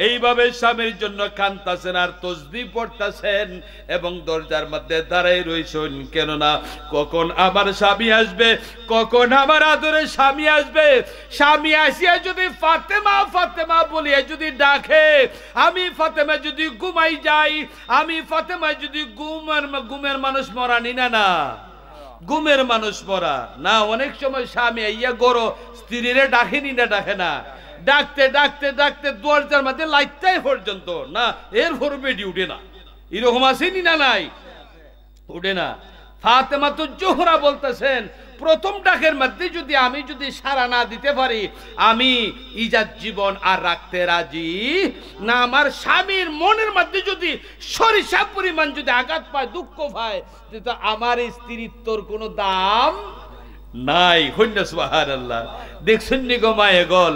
এইভাবে স্বামীর জন্য কাঁদতেছেন আর তসবিহ পড়তেছেন এবং দরজার মধ্যে দাঁড়াই রইছেন। কেননা কখন আমার স্বামী আসবে, কখন আমার আদরে স্বামী আসবে। স্বামী আসিয়া যদি ফাতেমা ফাতেমা বলিয়া যদি ডাকে, আমি ফাতেমা যদি ঘুমাই যাই, আমি ফাতেমা যদি ঘুমের মানুষ মরা নিনা না, ঘুমের মানুষ মরা না। অনেক সময় স্বামী ইয়া গরো স্ত্রীরে ডাকেনি না, ডাকে না, ডাকতে ডাকতে ডাকতে দরজার মধ্যে লাইটটাই পর্যন্ত না, এর ভোর বেডি উঠে না, এরকম আসেনি না? নাই, উঠে না। ফাতেমা তো জোহরা বলতেছেন, প্রথম ডাকের মধ্যে যদি আমি যদি সাড়া না দিতে পারি, আমি ইজাত জীবন আর রাখতে রাজি না। আমার স্বামীর মনের মধ্যে যদি সরিষা পরিমাণ যদি আঘাত পায়, দুঃখ পায়, তো আমার স্ত্রীত্বর কোনো দাম নাই। হইনা সুবহানাল্লাহ। দেখছেন নি গো মায়ে গল,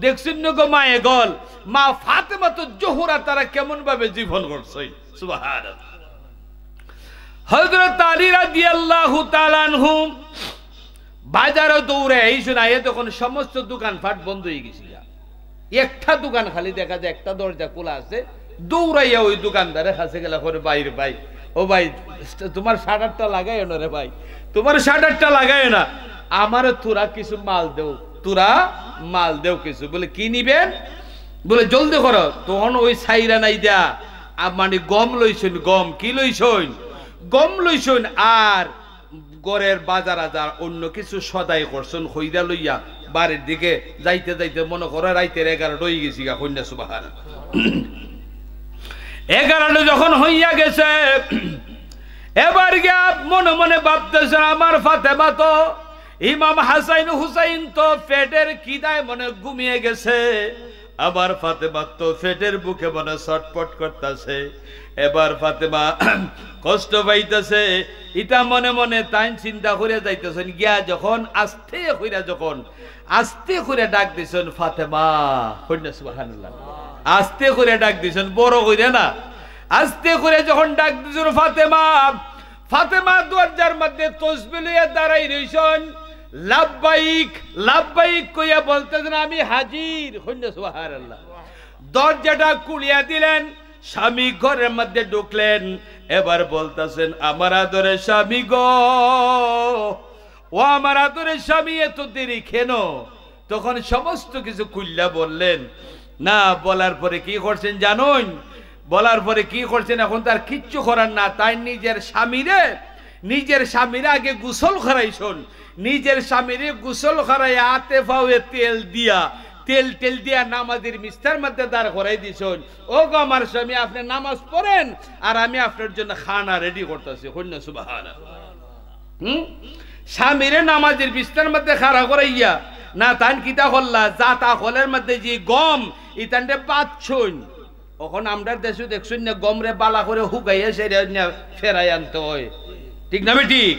দেখছেন নি গো মায়ে গল, মা ফাতেমা তো জোহরা তারা কেমন ভাবে জীবন করছে। সুবহানাল্লাহ। হযরত আলী রাদিয়াল্লাহু তাআলা আনহু বাজারে দৌড়ে আইসুন, আইয়ে তখন সমস্ত দোকানপাট বন্ধ হয়ে গেছিল। একটা দোকান খালি দেখা যায়, একটা দরজা খোলা আছে। দৌড়াইয়া ওই দোকানদারের কাছে গেলে করে, বাইরে ভাই, ও ভাই তোমার শাটারটা লাগাই না রে ভাই, তোমার শাটারটা লাগাই না, আমারে তোরা কিছু মাল দেও, তোরা মাল দেও কিছু। বলে কি নিবেন? বলে জলদি করো। তখন ওই সাইরা নাই দেয়া মানে গম লইছেন, গম কি লইছেন? গম লইছেন আর গড়ের বাজার আজার অন্য কিছু সদাই করছেন। হইদা লইয়া বাড়ির দিকে যাইতে যাইতে মনে করে রাইতের 11টা হয়ে গেছি গা। কন্যা সুবহানাল্লাহ। 11টা যখন হইয়া গেছে, এবার গিয়া মনে মনে ভাবতেছেন, আমার ফাতেমা তো, ইমাম হাসাইন হুসাইন তো পেটের খিদায় মনে ঘুমিয়ে গেছে, আবার ফাতেমা তো পেটের বুকে মনে ছটপট করতেছে। এবার ফাতেমা কষ্ট পাইতেছে, এটা মনে মনে তাই চিন্তা করে যাইতেছেন। গিয়া যখন আস্তে করে ডাক দিছেন, ফাতেমা। সুবহানাল্লাহ। আস্তে করে ডাক দিছেন, বড় কইরা না, আস্তে করে যখন ডাক দিছেন ফাতেমা, ফাতেমা দরজার মধ্যে তসবিহ লইয়া দাঁড়াই রইছেন। লাব্বাইক লাব্বাইক কইয়া বলতেছেন আমি হাজির। সুবহানাল্লাহ। দরজাটা খুলিয়া দিলেন, স্বামী ঘরের মধ্যে ঢুকলেন, এবার বলতেছেন আমার আদরের স্বামী গো, ও আমার আদরের স্বামী এত দেরি কেন? তখন সমস্ত কিছু খুললা বললেন। না বলার পরে কি করছেন জানুন? বলার পরে কি করছেন? এখন তার কিচ্ছু করার না, তাই নিজের স্বামীরে আগে গোসল করাইছন, নিজের স্বামীরে গোসল করাই হাতে পায়ে তেল দিয়া নামাজের মিস্তার মধ্যে দাঁড় করাই দিছন। ও গো আমার স্বামী আপনি নামাজ পড়েন আর আমি আপনার জন্য খানা রেডি করতেছি। সুবহানাল্লাহ। স্বামীরে নামাজের বিস্তার মধ্যে খাড়া করাইয়া না তান কিতা হল্লা জাতা হলের মধ্যে যে গম ইতানটা বাঁধছুন। এখন আমরা দেশে দেখছুন না গমরে বালা করে হুকাইয়া সেরে ফেরাই আনতে হয়, ঠিক না ঠিক?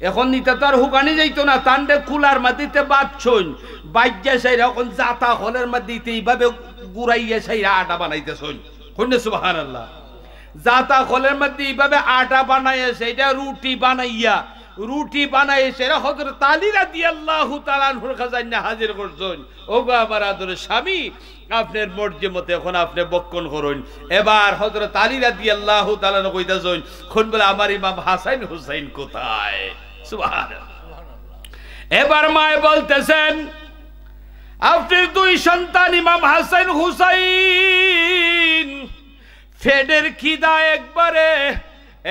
এখন ইটা তো আর হুকানি যাইতো না, তান্ডে কুলার মাটিতে বাঁধছুন, বাজ্যা সাইরা এখন জাতা হলের মধ্যে এইভাবে গুড়াইয়া সাইরা আটা বানাইতেছুন। সুবহানাল্লাহ। জাতা হলের মধ্যে এইভাবে আটা বানাইয়া সেইটা রুটি বানাই সেরা হযরত আলী রাদিয়াল্লাহু তাআলা আনহুর খাজানা হাজির করছেন। ও গো আমার আদরের স্বামী আপনার মর্জি মতে এখন আপনি বক্ষণ করুন। এবার হযরত আলী রাদিয়াল্লাহু তাআলা কইতাছেন কোন বলে আমার ইমাম হাসান হুসাইন কোথায়? সুবহানাল্লাহ। এবার মায়ে বলতেছেন আপনার দুই সন্তান ইমাম হাসান হুসাইন ফেডের খিদা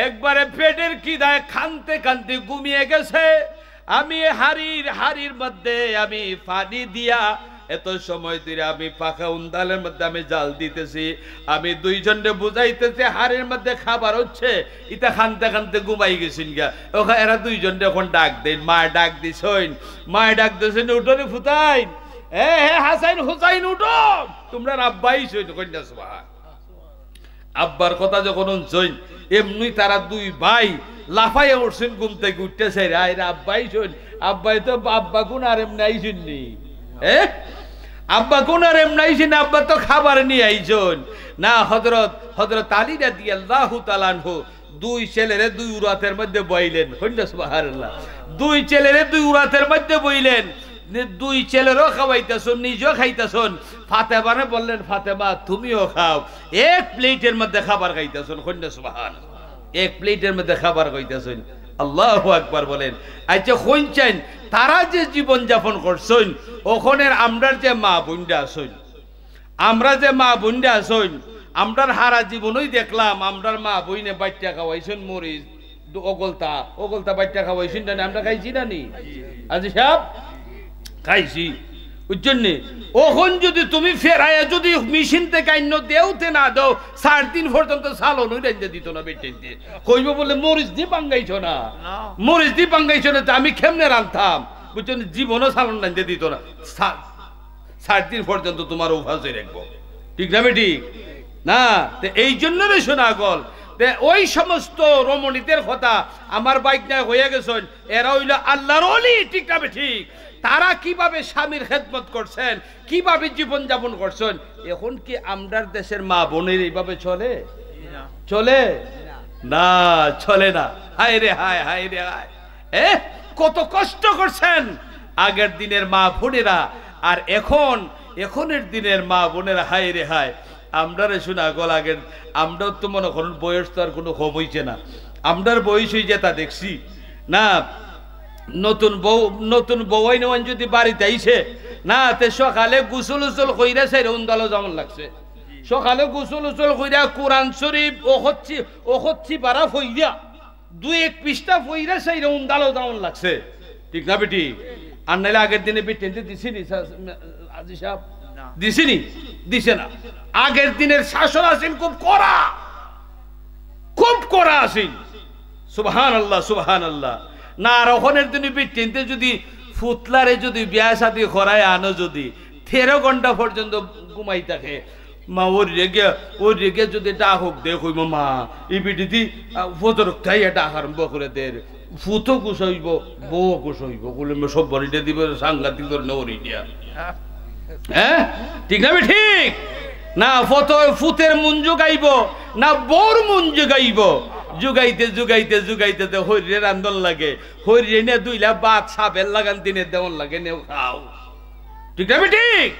একবারে পেটের খিদায় খানতে খানতে ঘুমিয়ে গেছে। আমি হাড়ির মধ্যে আমি পানি দিয়া এত সময় ধরে আমি পাখা উন্দালের মধ্যে আমি জাল দিতেছি, আমি দুইজনে বুঝাইতেছি হাড়ির মধ্যে খাবার হচ্ছে, ইটা খানতে খানতে ঘুমাই গেছেন গা। ওখানে এরা দুইজনে এখন ডাক দেন, মায় ডাক দিছেন, মায় ডাক দিয়েছেন উঠোরে ফুতাইন, হে হাসাইন হুসাইন উঠো, তোমরা আব্বাই সইন কন্যা। সুবহান। আব্বার কথা যখন শুনছেন এমনি তারা দুই ভাই লাফাইয়া উঠছেন ঘুম থেকে উঠতেছে, আব্বাই শোন, আব্বাই তো আব্বা কোন আর এমনি আইসেননি, আব্বা কোন আর এমনি আইসেন, আব্বা তো খাবার নিয়ে আইসন না। হযরত আলী রাদিয়াল্লাহু তাআলা আনহু দুই ছেলেরে দুই উরাতের মধ্যে বইলেন। সুবহানাল্লাহ। দুই ছেলেরে দুই উরাতের মধ্যে বইলেন, দুই ছেলেরও খাওয়াইতেছন, নিজেও খাইতেছন। ফাতেমারে বললেন ফাতেমা তুমিও খাও, এক প্লেটের মধ্যে খাবার খাইতেছন। সুবহানাল্লাহ। এক প্লেটের মধ্যে খাবার খাইতেছন। আল্লাহু আকবার বলেন। আচ্ছা শুনছেন তারা যে জীবন যাপন করছেন ওখানে আমরার যে মা বোনরা আছেন, আমরার হারা জীবনই দেখলাম আমরার মা বইনে বাচ্চা খাওয়াইছেন মরিচ ওগলতা বাচ্চা খাওয়াইছেন, আমরা খাইছি না নি আজি সাহেব? খাইছি। ওই জন্যে ওখন যদি তুমি ফেরাইয়া যদি মেশিন থেকে আইন দেওতে না দাও 3.5 পর্যন্ত সালন রেঞ্জে দিত না বেটেনতে, কইব বলে মরিচ দিয়ে পাঙ্গাইছো না, মরিচ দিয়ে পাঙ্গাইছো না, আমি কেমনে রান্তাম বুঝছেন, জীবনও সালন রাঞ্জে দিত না। 3.5 পর্যন্ত তোমার অভ্যাস রাখবো, ঠিক না বেঠিক না? এই জন্য রে শোনা গল ওই সমস্ত রমণীদের কথা আমার বাইক নাই হয়ে গেছেন, এরা হইল আল্লাহর ওলি, ঠিক না ঠিক? তারা কিভাবে স্বামীর খেদমত করছেন, কিভাবে জীবন যাপন করছেন। এখন কি আমরার দেশের মা বোনের এইভাবে চলে? না, চলে না। হায় রে হায়, হায় রে হায়, কত কষ্ট করছেন আগের দিনের মা বোনেরা, আর এখনের দিনের মা বোনেরা। হায় রে হায়, আমরা রে শোনা গল আগের, আমরাও তো মনে করুন বয়স তো আর কোনো কম হইছে না, আমরার বয়স হয়ে যেটা দেখছি না। নতুন বউ নন যদি বাড়িতে আইছে না, তে সকালে গুসল উসল কইরা সেই উন্দালো যেমন লাগছে, সকালে গুসল উসল কইরা কোরআন শরীফ ওখচ্ছি পারা ফইরা 2-1 পৃষ্ঠা ফইরা সেই উন্দালো যেমন লাগছে, ঠিক না বেটি? আর নাইলে আগের দিনে বেটেনতে দিছিনি আজি সাহেব? দিছে না। আগের দিনের শাসন আসেন খুব কড়া আসেন। সুবহানাল্লাহ, সুবহানাল্লাহ। না আর ওখানের দিনে বেটেনতে যদি ফুতলারে যদি বিয়া শাদী করায় আনো, যদি 13 ঘন্টা পর্যন্ত ঘুমাই থাকে, মা ওর রেগে যদি ডাক হোক দে কইব মা এই বেটি ফতর খাইয়া ডাক আরম্ভ করে দে, ফুতো গুছাইব বউ গুছাইব বলে সব বড়িটা দিবে, সাংঘাতিক ধরনের ওরি দিয়া। হ্যাঁ, ঠিক না ঠিক না? ফুতের মুঞ্জু গাইব না বউর মুঞ্জু গাইব? যুগাইতে যুগাইতে যুগাইতে হরির আন্দোলন লাগে, হরিয়ে নিয়ে 2 লাখ বাদ সাপের লাগান দিনে দেওয়ান লাগে, নেও খাও। ঠিক না ঠিক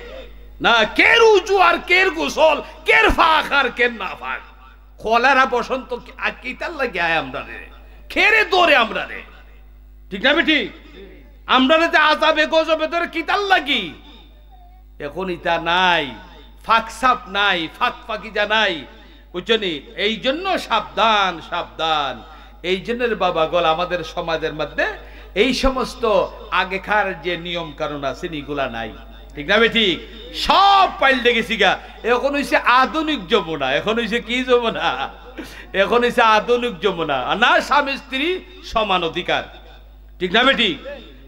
না? কের উজু আর কের গোসল, কের ফাঁক আর কের না ফাঁক, কলেরা বসন্ত কিতার লাগে আয় আমরা রে, খেরে দৌড়ে আমরা রে। ঠিক না ঠিক? আমরা রে আজাবে গজবে ধরে কিতার লাগি। এখন ইটা নাই, ফাঁক সাপ নাই, ফাঁক ফাঁকিজা নাই, বুঝছনি? এই জন্য সাবধান সাবধান। এই জন্য বাবা গল আমাদের সমাজের মধ্যে এই সমস্ত আগেকার যে নিয়ম কানুন আছে এগুলা নাই। ঠিক না ঠিক? সব পাল্টে গেছি গা। এখন হইছে আধুনিক যমুনা। এখন হইছে কি যমুনা? এখন হইছে আধুনিক যমুনা। না, স্বামী স্ত্রী সমান অধিকার। ঠিক না ঠিক?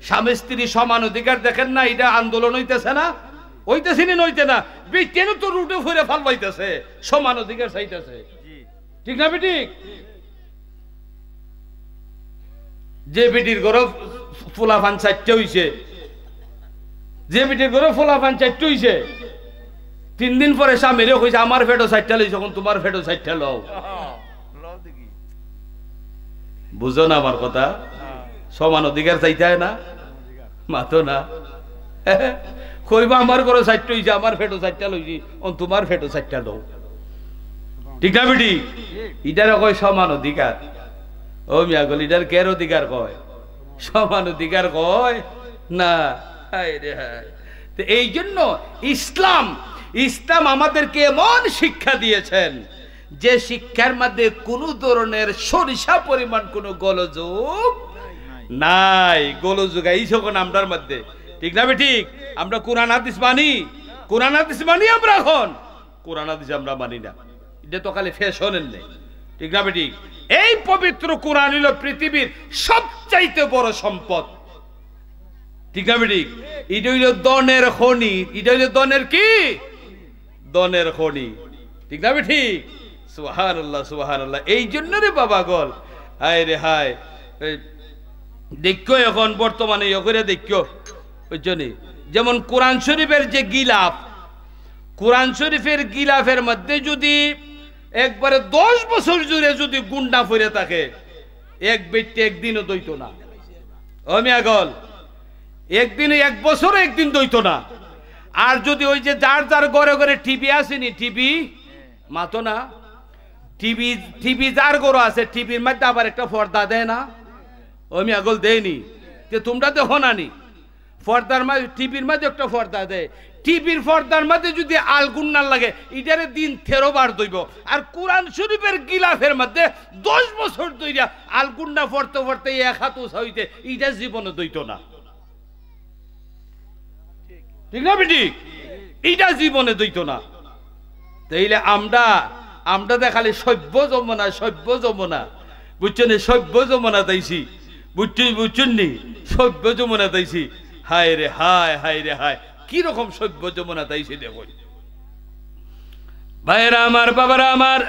স্বামী স্ত্রী সমান অধিকার দেখেন না, এটা আন্দোলন হইতেছে না? হইতেছে না? নইতে না? কেন তো রুটে ফুরে ফাল পাইতেছে, সমান অধিকার চাইতেছে। ঠিক না ঠিক? যে বেটির ঘরে ফুলাফান 4টে হইছে, যে বেটির ঘরে ফুলাফান 4টে হইছে, 3 দিন পরে স্বামীরে কইছে আমার ফেটো 4টা লইছ, এখন তোমার ফেটো 4টা লও। বুঝো না আমার কথা? সমান অধিকার চাইতে হয় না? মাতো না কইবা আমার ঘরে 4টে হইছে, আমার ফেটো 4টা লইছি, তোমার ফেটো 4টা লও। ঠিক না বেটি? ইটার কয় সমান অধিকার। ও মিয়া গল, ইটার কের অধিকার কয়? সমান অধিকার কয় না। এই জন্য ইসলাম ইসলাম আমাদেরকে এমন শিক্ষা দিয়েছেন যে শিক্ষার মধ্যে কোনো ধরনের সরিষা পরিমাণ কোনো গোলযোগ নাই। গোলযোগ আইছে কোন আমরার মধ্যে। ঠিক না ঠিক? আমরা কোরআন হাদিস মানি, কোরআন হাদিস মানি আমরা। এখন কোরআন হাদিস আমরা মানি না, এটা তো খালি ফ্যাশনের নেই। ঠিক না ঠিক? এই পবিত্র কোরআন হলো পৃথিবীর সবচাইতে বড় সম্পদ। ঠিক না ঠিক? এটা হইল দনের খনি। এটা হইল দনের কি? দনের খনি। ঠিক না ঠিক? সুবহানাল্লাহ সুবহানাল্লাহ। এই জন্য রে বাবা গল, হায় রে হায়, দেখো এখন বর্তমানে করে দেখো, বুঝছনি? যেমন কোরআন শরীফের যে গিলাফ, কোরআন শরীফের গিলাফের মধ্যে যদি একবারে 10 বছর জুড়ে যদি গুন্ডা ফিরে থাকে, এক ব্যক্তি একদিনও দইতো না। অমিয়া গল, একদিনে 1 বছরে একদিন দইতো না। আর যদি ওই যে যার যার ঘরে ঘরে টিভি আসেনি, টিভি মাতো না, টিভি যার ঘরে আছে, টিভির মধ্যে আবার একটা পর্দা দেয় না? অমিয়া গল দেয়নি, যে তোমরা দেখো নানি পর্দার মাঝে, টিভির মাঝে একটা পর্দা দেয়। টিভির পর্দার মধ্যে যদি আলগুন না লাগে, এটারে দিন 13 বার দইব। আর কোরআন শরীফের গিলাফের মধ্যে 10 বছর দইরা আলগুন্ডা পড়তে পড়তে 1 হাত উঁচা হইতে, এটা জীবনে দইত না। ঠিক না বেটি? এটা জীবনে দইত না। তাইলে আমরা দেখালে সভ্য যমুনা, সভ্য যমুনা, বুঝছেন? সভ্য যমুনা তাইছি, বুঝছেন নি? সভ্য যমুনা তাইছি। হায় রে হায়, হায় রে হায়, কি রকম সভ্য যমুনা তাইছি দেখো ভাইরা আমার, বাবারা আমার।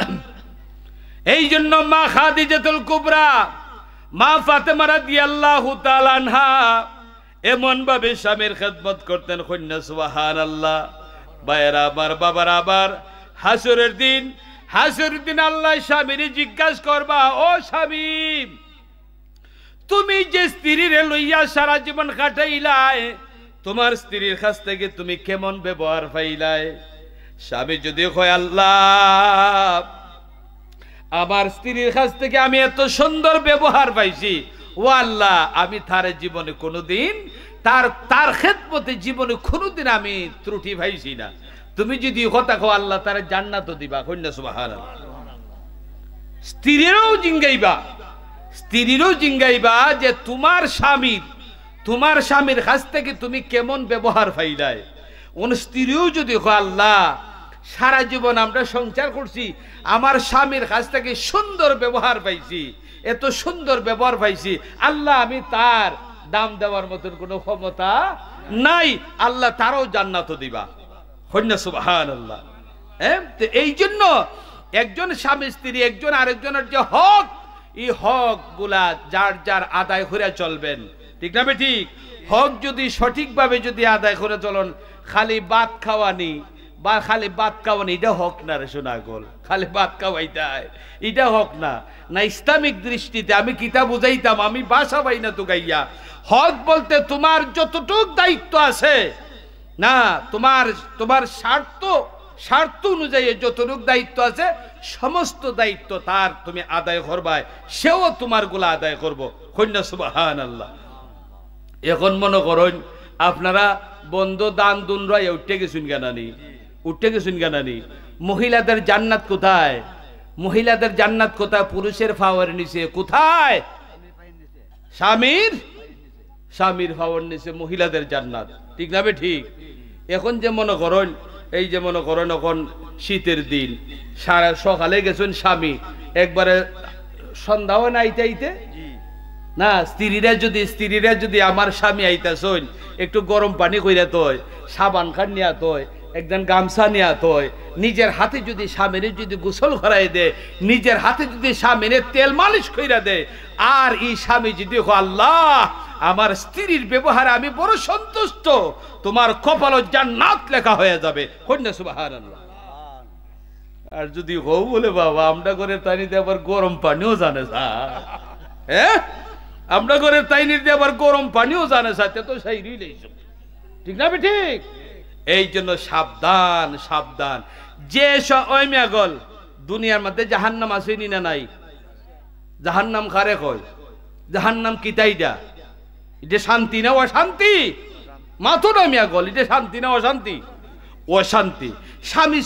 এই জন্য মা খাদিজাতুল কুবরা, মা ফাতেমা রাদিয়াল্লাহু তাআলা আনহা এমন ভাবে স্বামীর খেদমত করতেন, কন্যা সুবহানাল্লাহ। ভাইরা আমার, বাবারা আমার, হাসরের দিন আল্লাহ স্বামীরে জিজ্ঞাসা করবা, ও স্বামী, তুমি যে স্ত্রীরে লইয়া সারা জীবন কাটাইলাই, তোমার স্ত্রীর কাছ থেকে তুমি কেমন ব্যবহার পাইলাই? স্বামী যদি কয়, আল্লাহ, আমার স্ত্রীর কাছ থেকে আমি এত সুন্দর ব্যবহার পাইছি, ও আল্লাহ, আমি তার জীবনে কোনোদিন তার খেদমতে জীবনে কোনোদিন আমি ত্রুটি পাইছি না। তুমি যদি কথা কও, আল্লাহ তার জান্নাত দিবা। কন্যা সুবহানাল্লাহ। স্ত্রীরও জিঙ্গাইবা যে তোমার স্বামীর কাছ থেকে তুমি কেমন ব্যবহার পাইলাই। কোন স্ত্রীও যদি কয়, আল্লাহ, সারা জীবন আমরা সংসার করছি, আমার স্বামীর কাছ থেকে সুন্দর ব্যবহার পাইছি, এত সুন্দর ব্যবহার পাইছি, আল্লাহ, আমি তার দাম দেওয়ার মতন কোনো ক্ষমতা নাই, আল্লাহ তারও জান্নাত দিবা। কন্যা সুবহানাল্লাহ। এই জন্য একজন স্বামী স্ত্রী একজন আরেকজনের যে হক, এই হক গুলা যার যার আদায় করে চলবেন। ঠিক না ঠিক? হক যদি সঠিকভাবে যদি আদায় করে চলন, খালি ভাত খাওয়ানি বা খালি ভাত খাওয়ান এটা হক না রে সোনা গোল, খালি ভাত খাওয়াইতে এটা হক না। না ইসলামিক দৃষ্টিতে আমি কিতাব বুঝাইতাম, আমি বাসা পাই না তো গাইয়া। হক বলতে তোমার যতটুক দায়িত্ব আছে না, তোমার স্বার্থ অনুযায়ী যতটুক দায়িত্ব আছে সমস্ত দায়িত্ব তার তুমি আদায় করবাই, সেও তোমার গুলা আদায় করবো। কন্যা সুবহানাল্লাহ। এখন মনে করেন আপনারা বন্ধ দান দুনরাই উঠে গেছেন কেনানি, মহিলাদের জান্নাত কোথায়? মহিলাদের জান্নাত কোথায়? পুরুষের ফাওয়ার নিচে। কোথায়? স্বামীর ফাওয়ার নিচে মহিলাদের জান্নাত। ঠিক না? ঠিক। এখন যে মনে করেন, এই যে মনে করেন এখন শীতের দিন, সারা সকালে গেছেন স্বামী, একবারে সন্ধ্যাও না আইতে না, স্ত্রীরা যদি আমার স্বামী আইতাছন একটু গরম পানি কইরা তয়, সাবান খান নিয়া তয়, একজন গামছা নিয়া তয়, নিজের হাতে যদি স্বামীর যদি গোসল করাই দে, নিজের হাতে যদি স্বামীর তেল মালিশ কইরা দে, আর এই স্বামী যদি আল্লাহ আমার স্ত্রীর ব্যবহারে আমি বড় সন্তুষ্ট, তোমার কপালে জান্নাত লেখা হয়ে যাবে। কন্যা সুবহানাল্লাহ। আর যদি হও বলে বাবা আমরা করে তাইনিতে আবার গরম পানিও জানে, হ্যাঁ আমরা করে তাইনিতে আবার গরম পানিও জানে, সাথে তো সেই রিলেশ। ঠিক না? ঠিক। এই জন্য সাবধান সাবধান। যে ওই মেগল দুনিয়ার মধ্যে জাহান্নাম আসেনি না নাই? জাহান্নাম কারে কয়? জাহান্নাম কিতাইডা? এটা শান্তি না অশান্তি? মাথো না মেগল, এটা শান্তি না অশান্তি? অশান্তি। স্বামী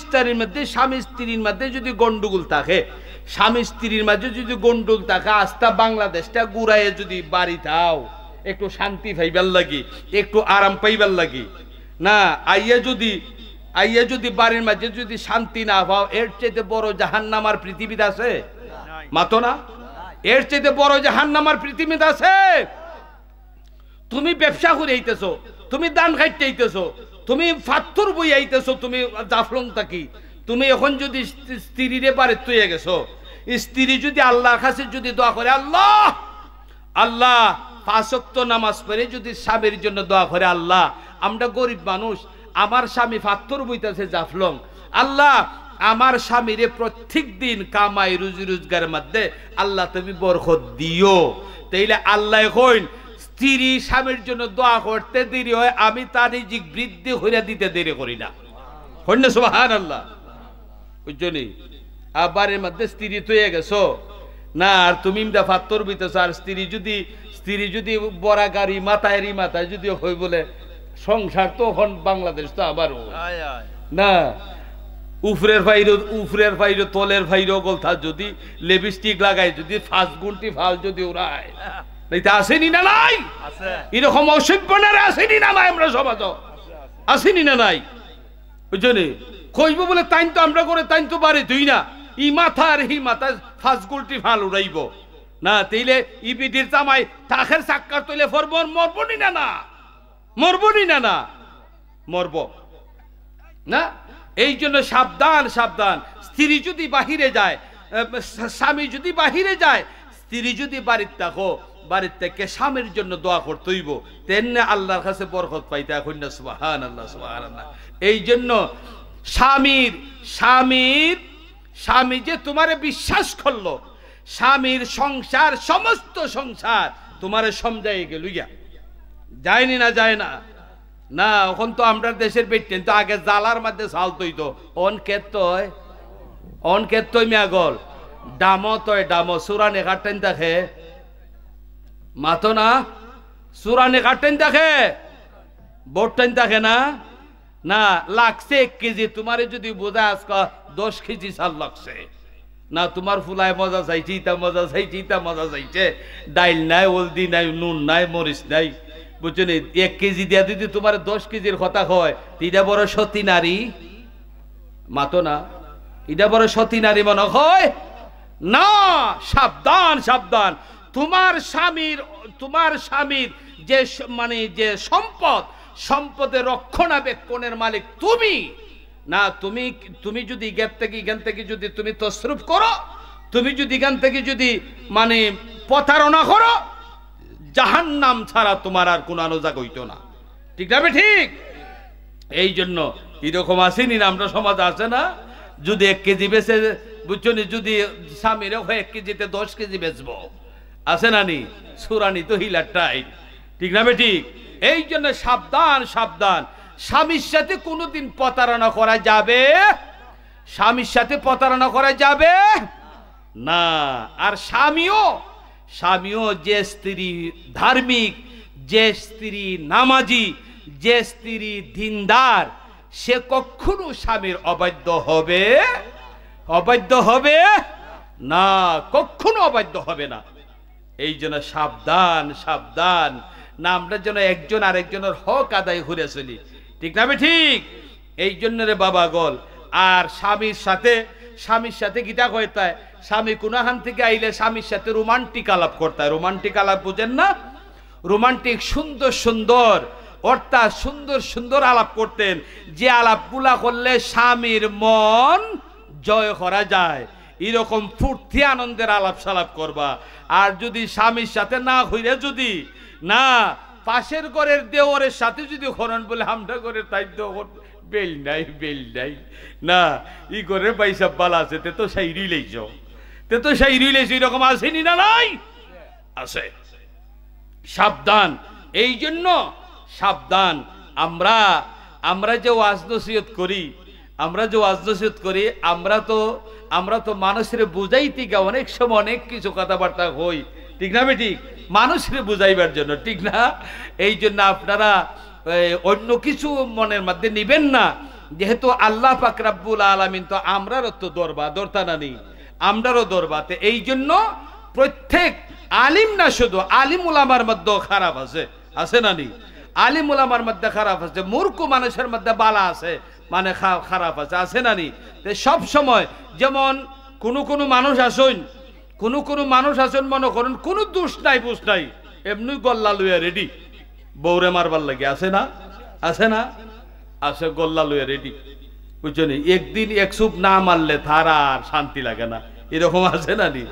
স্ত্রীর মধ্যে যদি গন্ডগোল থাকে, স্বামী স্ত্রীর মাঝে যদি গন্ডগোল থাকে, আস্তা বাংলাদেশটা ঘুরাইয়ে যদি বাড়ি থাও, একটু শান্তি পাইবার লাগি, একটু আরাম পাইবার লাগি না, আইয়া যদি বাড়ির মাঝে যদি শান্তি না পাও, এর চাইতে বড় জাহান্নাম আর পৃথিবীতে আছে? মাতো না? এর চাইতে বড় জাহান্নাম আর পৃথিবীতে আছে? তুমি ব্যবসা করে আইতেছো, তুমি দান খাইতে আইতেছো, তুমি ফাত্তর বই আইতেছো, তুমি জাফলং থাকি, তুমি এখন যদি স্ত্রীরে বাড়ি তুই গেছো, স্ত্রী যদি আল্লাহর কাছে যদি দোয়া করে, আল্লাহ 5 ওয়াক্ত নামাজ পড়ে যদি স্বামীর জন্য দোয়া করে, আল্লাহ আমরা গরিব মানুষ, আমার স্বামী ফাত্তর বইতেছে জাফলং, আল্লাহ আমার স্বামীরে প্রত্যেক দিন কামাই রুজি রোজগারের মধ্যে আল্লাহ তুমি বরকত দিও, তাইলে আল্লাহ কইন স্ত্রী স্বামীর জন্য দোয়া করতে দেরি হয়, আমি তার রিজিক বৃদ্ধি হইয়া দিতে দেরি করি না। কন্যা সুবহানাল্লাহ। বুঝলি? আবার এর মধ্যে স্ত্রী তুই গেছো না, আর তুমি ফাত্তর বইতেছ, আর স্ত্রী যদি বড়া গাড়ি মাথায় যদি হই বলে সংসার, তো এখন বাংলাদেশ তো আবার না, উফরের ভাইরো তলের ভাইরো গলথা যদি লিপস্টিক লাগাই, যদি 5 গুণটি ফাল যদি উড়ায়, আসেনি না নাই? এরকম অসভ্যনার আসেনি না নাই? আমরা সমাজ আসেনি না নাই? বুঝলি? কইব বলে তাইন তো আমরা করে তাইন তো বাড়ি তুই না, ই মাথা আর হি মাথা 5 গুণটি ফাল উড়াইব না, তেইলে ই বিটির জামাই টাকের চাক্কার তৈলে ফরব, মরবনি না মরব না। এই জন্য সাবধান সাবধান। স্ত্রী যদি বাহিরে যায়, স্বামী যদি বাহিরে যায়, স্ত্রী যদি বাড়িতে থাকো, বাড়ির থেকে স্বামীর জন্য দোয়া করতে হইব, তেমনি আল্লাহর কাছে বরকত পাইতে। কন্যা সুবহানাল্লাহ সুবহানাল্লাহ। এই জন্য স্বামী যে তোমারে বিশ্বাস করলো, স্বামীর সংসার, সমস্ত সংসার তোমারে সমঝাই গেল, যায়নি না? যায় না না। এখন তো আমরা দেশের বেটেন তো আগে জালার মধ্যে চাল তৈতো, অন কেতই মেগল ডামো সুরানে কাটেন দেখে, মাতো না? সুরানে কাটেন দেখে, বোট টাইন দেখে না? না, লাগছে 1 কেজি, তোমারে যদি বোঝা আজকে 10 কেজি চাল লাগছে না, তোমার ফুলায় মজা চাইছে, ইটা মজা চাইছে, ডাইল নাই, হলদি নাই, নুন নাই, মরিচ নাই, বুঝছো? 1 কেজি দিয়া যদি তোমার 10 কেজির কথা হয়, এটা বড় সতী নারী? মাতো না? এটা বড় সতী নারী মনে হয় না। সাবধান সাবধান। তোমার স্বামীর যে যে সম্পদের রক্ষণাবেক্ষণের মালিক তুমি না। তুমি যদি এখান থেকে যদি তুমি তসরুফ করো, তুমি যদি এখান থেকে যদি প্রতারণা করো, জাহান্নাম ছাড়া তোমার আর কোনো আনোজা হইতো না। ঠিক না? ঠিক। এই জন্য এরকম আসেনি না, আমরা সমাজ আছে না, যদি 1 কেজি বেচে বুঝছো নি, যদি স্বামীর 1 কেজিতে 10 কেজি বেচবো, আছে না নি, সুরানি তো হিলারটাই, ঠিক না ঠিক? এই জন্য সাবধান সাবধান, স্বামীর সাথে কোনোদিন প্রতারণা করা যাবে, স্বামীর সাথে প্রতারণা করা যাবে না। আর স্বামীও যে স্ত্রী ধার্মিক, যে স্ত্রী নামাজি, যে স্ত্রী দিনদার, সে কখনো স্বামীর অবাধ্য হবে না, কখনো অবাধ্য হবে না। এই জন্য সাবধান সাবধান, না আমরা যেন একজন আরেকজনের হক আদায় করে চলি, ঠিক না ঠিক? এই জন্য রে বাবা গল। আর স্বামীর সাথে গীতা কইতে হয়, স্বামী কোনখান থেকে আইলে স্বামীর সাথে রোমান্টিক আলাপ করতে হয়। রোমান্টিক আলাপ বুঝেন না? রোমান্টিক সুন্দর সুন্দর, অর্থাৎ সুন্দর সুন্দর আলাপ করতেন, যে আলাপগুলা করলে স্বামীর মন জয় করা যায়, এরকম ফুর্তি আনন্দের আলাপ সালাপ করবা। আর যদি স্বামীর সাথে না হইলে, যদি না পাশের ঘরের দেওরের সাথে যদি হরণ বলে আমরা ঘরের তাই বেল নাই না, ই করে পয়সা বালা আছে, তে তো সাইরি লাইছ, এরকম আসেনি না? নাই আছে। সাবধান। এই জন্য সাবধান। আমরা যে ওয়াজ নসিহত করি, আমরা তো মানুষের বুঝাইতে গিয়ে অনেক সময় অনেক কিছু কথাবার্তা হই, ঠিক না ঠিক? মানুষের বুঝাইবার জন্য, ঠিক না? এই জন্য আপনারা অন্য কিছু মনের মধ্যে নিবেন না, যেহেতু আল্লাহ পাক রব্বুল আলামিন তো আমরারও তো দরতা না নেই, আমরারও দরবাতে। এই জন্য প্রত্যেক আলিম না, শুধু আলিম উলামার মধ্যে খারাপ আছে না নি? আলিম উলামার মধ্যে খারাপ আছে, মূর্খ মানুষের মধ্যে বালা আছে, মানে খারাপ আছে না নি? সব সময় যেমন কোন মানুষ আসুন, মনে করেন কোনো দোষ নাই বুঝ নাই, এমনি গল্লা লইয়া রেডি বৌরে মারবার লাগে, আছে গল্লা লইয়া রেডি, বুঝছো নি? একদিন এক সুপ না মারলে তার আর শান্তি লাগে না, এরকম আছে না নি?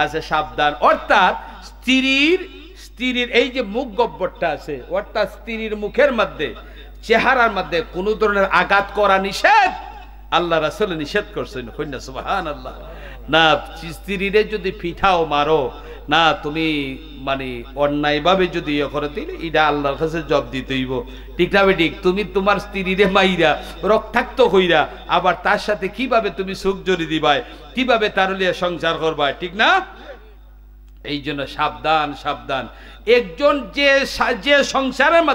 আছে। সাবধান। অর্থাৎ স্ত্রীর এই যে মুখ গব্বরটা আছে, অর্থাৎ স্ত্রীর মুখের মধ্যে, চেহারার মধ্যে কোন ধরনের আঘাত করা নিষেধ, আল্লাহ রাসূল নিষেধ করছেন। সুবহানাল্লাহ। না, স্ত্রীরে যদি পিঠাও মারো না, তুমি মানে অন্যায় ভাবে যদি ইয়ে করে দিলে, এটা আল্লাহর কাছে জবাব দিতে হইব, ঠিক না ঠিক? তুমি তোমার স্ত্রীরে মাইরা রক্তাক্ত কইরা আবার তার সাথে কিভাবে তুমি সুখ জড়ি দিবাই, কিভাবে তার লিয়ে সংসার করবা, ঠিক না? এই জন্য সাবধান সাবধান। একজন যে সংসারের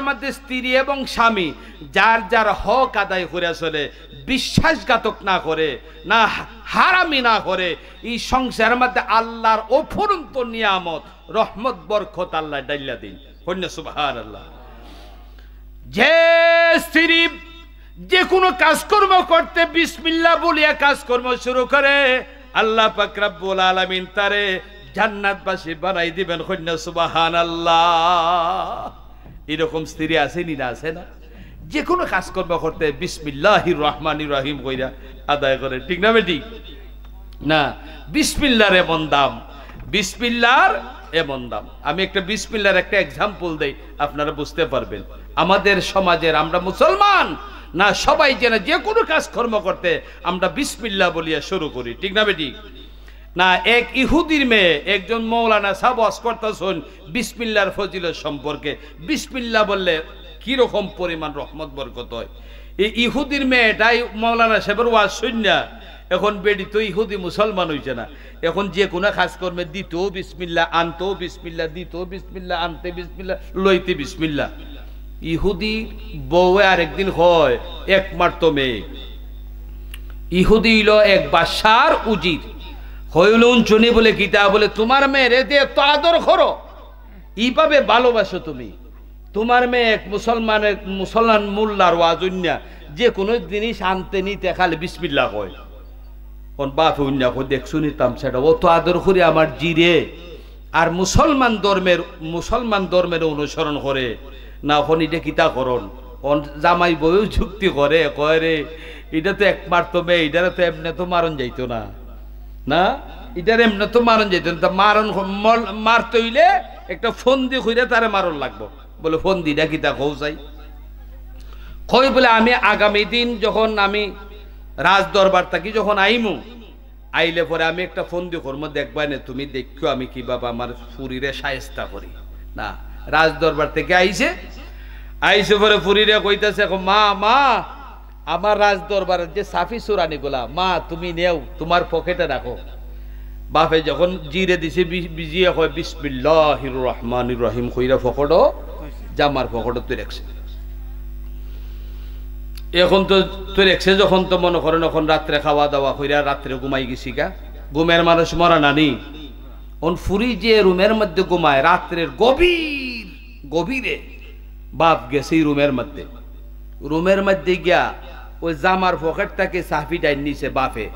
মধ্যে স্ত্রী এবং স্বামী যার হক আদায় করে চলে, বিশ্বাসঘাতক না করে, না হারামি না করে, এই সংসারের মধ্যে আল্লাহর অফুরন্ত নিয়ামত, রহমত, বরকত আল্লাহ ডাইলা দিন। সুবহানাল্লাহ। যে স্ত্রী যে কোনো কাজকর্ম করতে বিসমিল্লাহ বলিয়া কাজকর্ম শুরু করে, আল্লাহ পাক রব্বুল আলামিন তারে জান্নাতবাসী বানাই দিবেন। সুবহানাল্লাহ। এরকম স্ত্রী আসেনি না? আছে না? যে কোনো কাজকর্ম করতে বিসমিল্লাহির রহমানির রহিম কইরা আদায় করে, ঠিক না ঠিক না? বিসমিল্লাহর এমন দাম। আমি একটা বিসমিল্লাহর একটা এক্সাম্পল দেই, আপনারা বুঝতে পারবেন। আমাদের সমাজের, আমরা মুসলমান না, সবাই যে কোনো কাজকর্ম করতে আমরা বিসমিল্লাহ বলিয়া শুরু করি, ঠিক না ঠিক না? এক ইহুদির মেয়ে একজন মৌলানা সাহেব ওয়াজ করতেছেন বিসমিল্লাহর ফজিলত সম্পর্কে। বিসমিল্লাহ বললে কিরকম পরিমাণ রহমত বরকত হয়। এই ইহুদির মেয়েটাই মৌলানা সাহেবের ওয়াজ শুনিয়া এখন বেডি তো ইহুদি মুসলমান হইছে না, এখন যে কোনো কাজকর্মে দিতেও বিসমিল্লাহ, আনতেও বিসমিল্লাহ, দিতেও বিসমিল্লাহ, আনতে বিসমিল্লাহ, লইতে বিসমিল্লাহ। ইহুদি বউ আরেকদিন হয় একমাত্র মেয়ে, ইহুদি হইল এক বাদশার উজির, হইল উঞ্চনি বলে গীতা বলে, তোমার মেয়েরে দিয়ে তো আদর করো, এইভাবে ভালোবাসো তুমি, তোমার মেয়ে এক মুসলমান মোল্লার ওয়াজুন্যা, যে কোনো জিনিস আনতে নিতে খালি বিসমিল্লাহ কয়। কোন বাপ উন্যা দেখছু নিতাম সেটা, ও তো আদর করি আমার জিরে। আর মুসলমান ধর্মের অনুসরণ করে না, এখন এটা কিতা করন, জামাই বইও যুক্তি করে, কয় রে এটা তো একমাত্র মেয়ে, এটারে তো এমনি তো মারণ যাইতো না, না এটার এমনি তো মারণ যাইতো না, মারতে হইলে একটা ফন্দি খুঁজে তারে মারণ লাগবো, বলে ফন্দিটা কিতা কৌ চাই, কই বলে আমি আগামী দিন যখন আমি রাজ দরবার থাকি যখন আইমু আইলে পরে আমি একটা ফোন দিয়ে করবো দেখবা না তুমি দেখো আমি কিভাবে আমার ফুরিরে শায়েস্তা করি। না রাজ দরবার থেকে আইসে পরে ফুরিরে কইতেছে মা মা আমার রাজ দরবারের যে সাফি সুরানি গুলা মা তুমি নেও তোমার পকেটে রাখো। বাপে যখন জিরে দিছে বিজিয়ে কয় বিসমিল্লাহির রহমানির রহিম কইরা ফকড়ো জামার ফকড়ো তুই রাখছে। এখন তো তুই রাখছে যখন তো মনে করেন এখন রাত্রে খাওয়া দাওয়া কইরা রাত্রে ঘুমাই গেছি গা। ঘুমের মানুষ মরা নানি ওন ফুরি যে রুমের মধ্যে ঘুমায় রাত্রের গভীরে বাপ গেছে রুমের মধ্যে গিয়া ওই জামার পকেট থেকে সাফি ডাইন নিছে। বাপে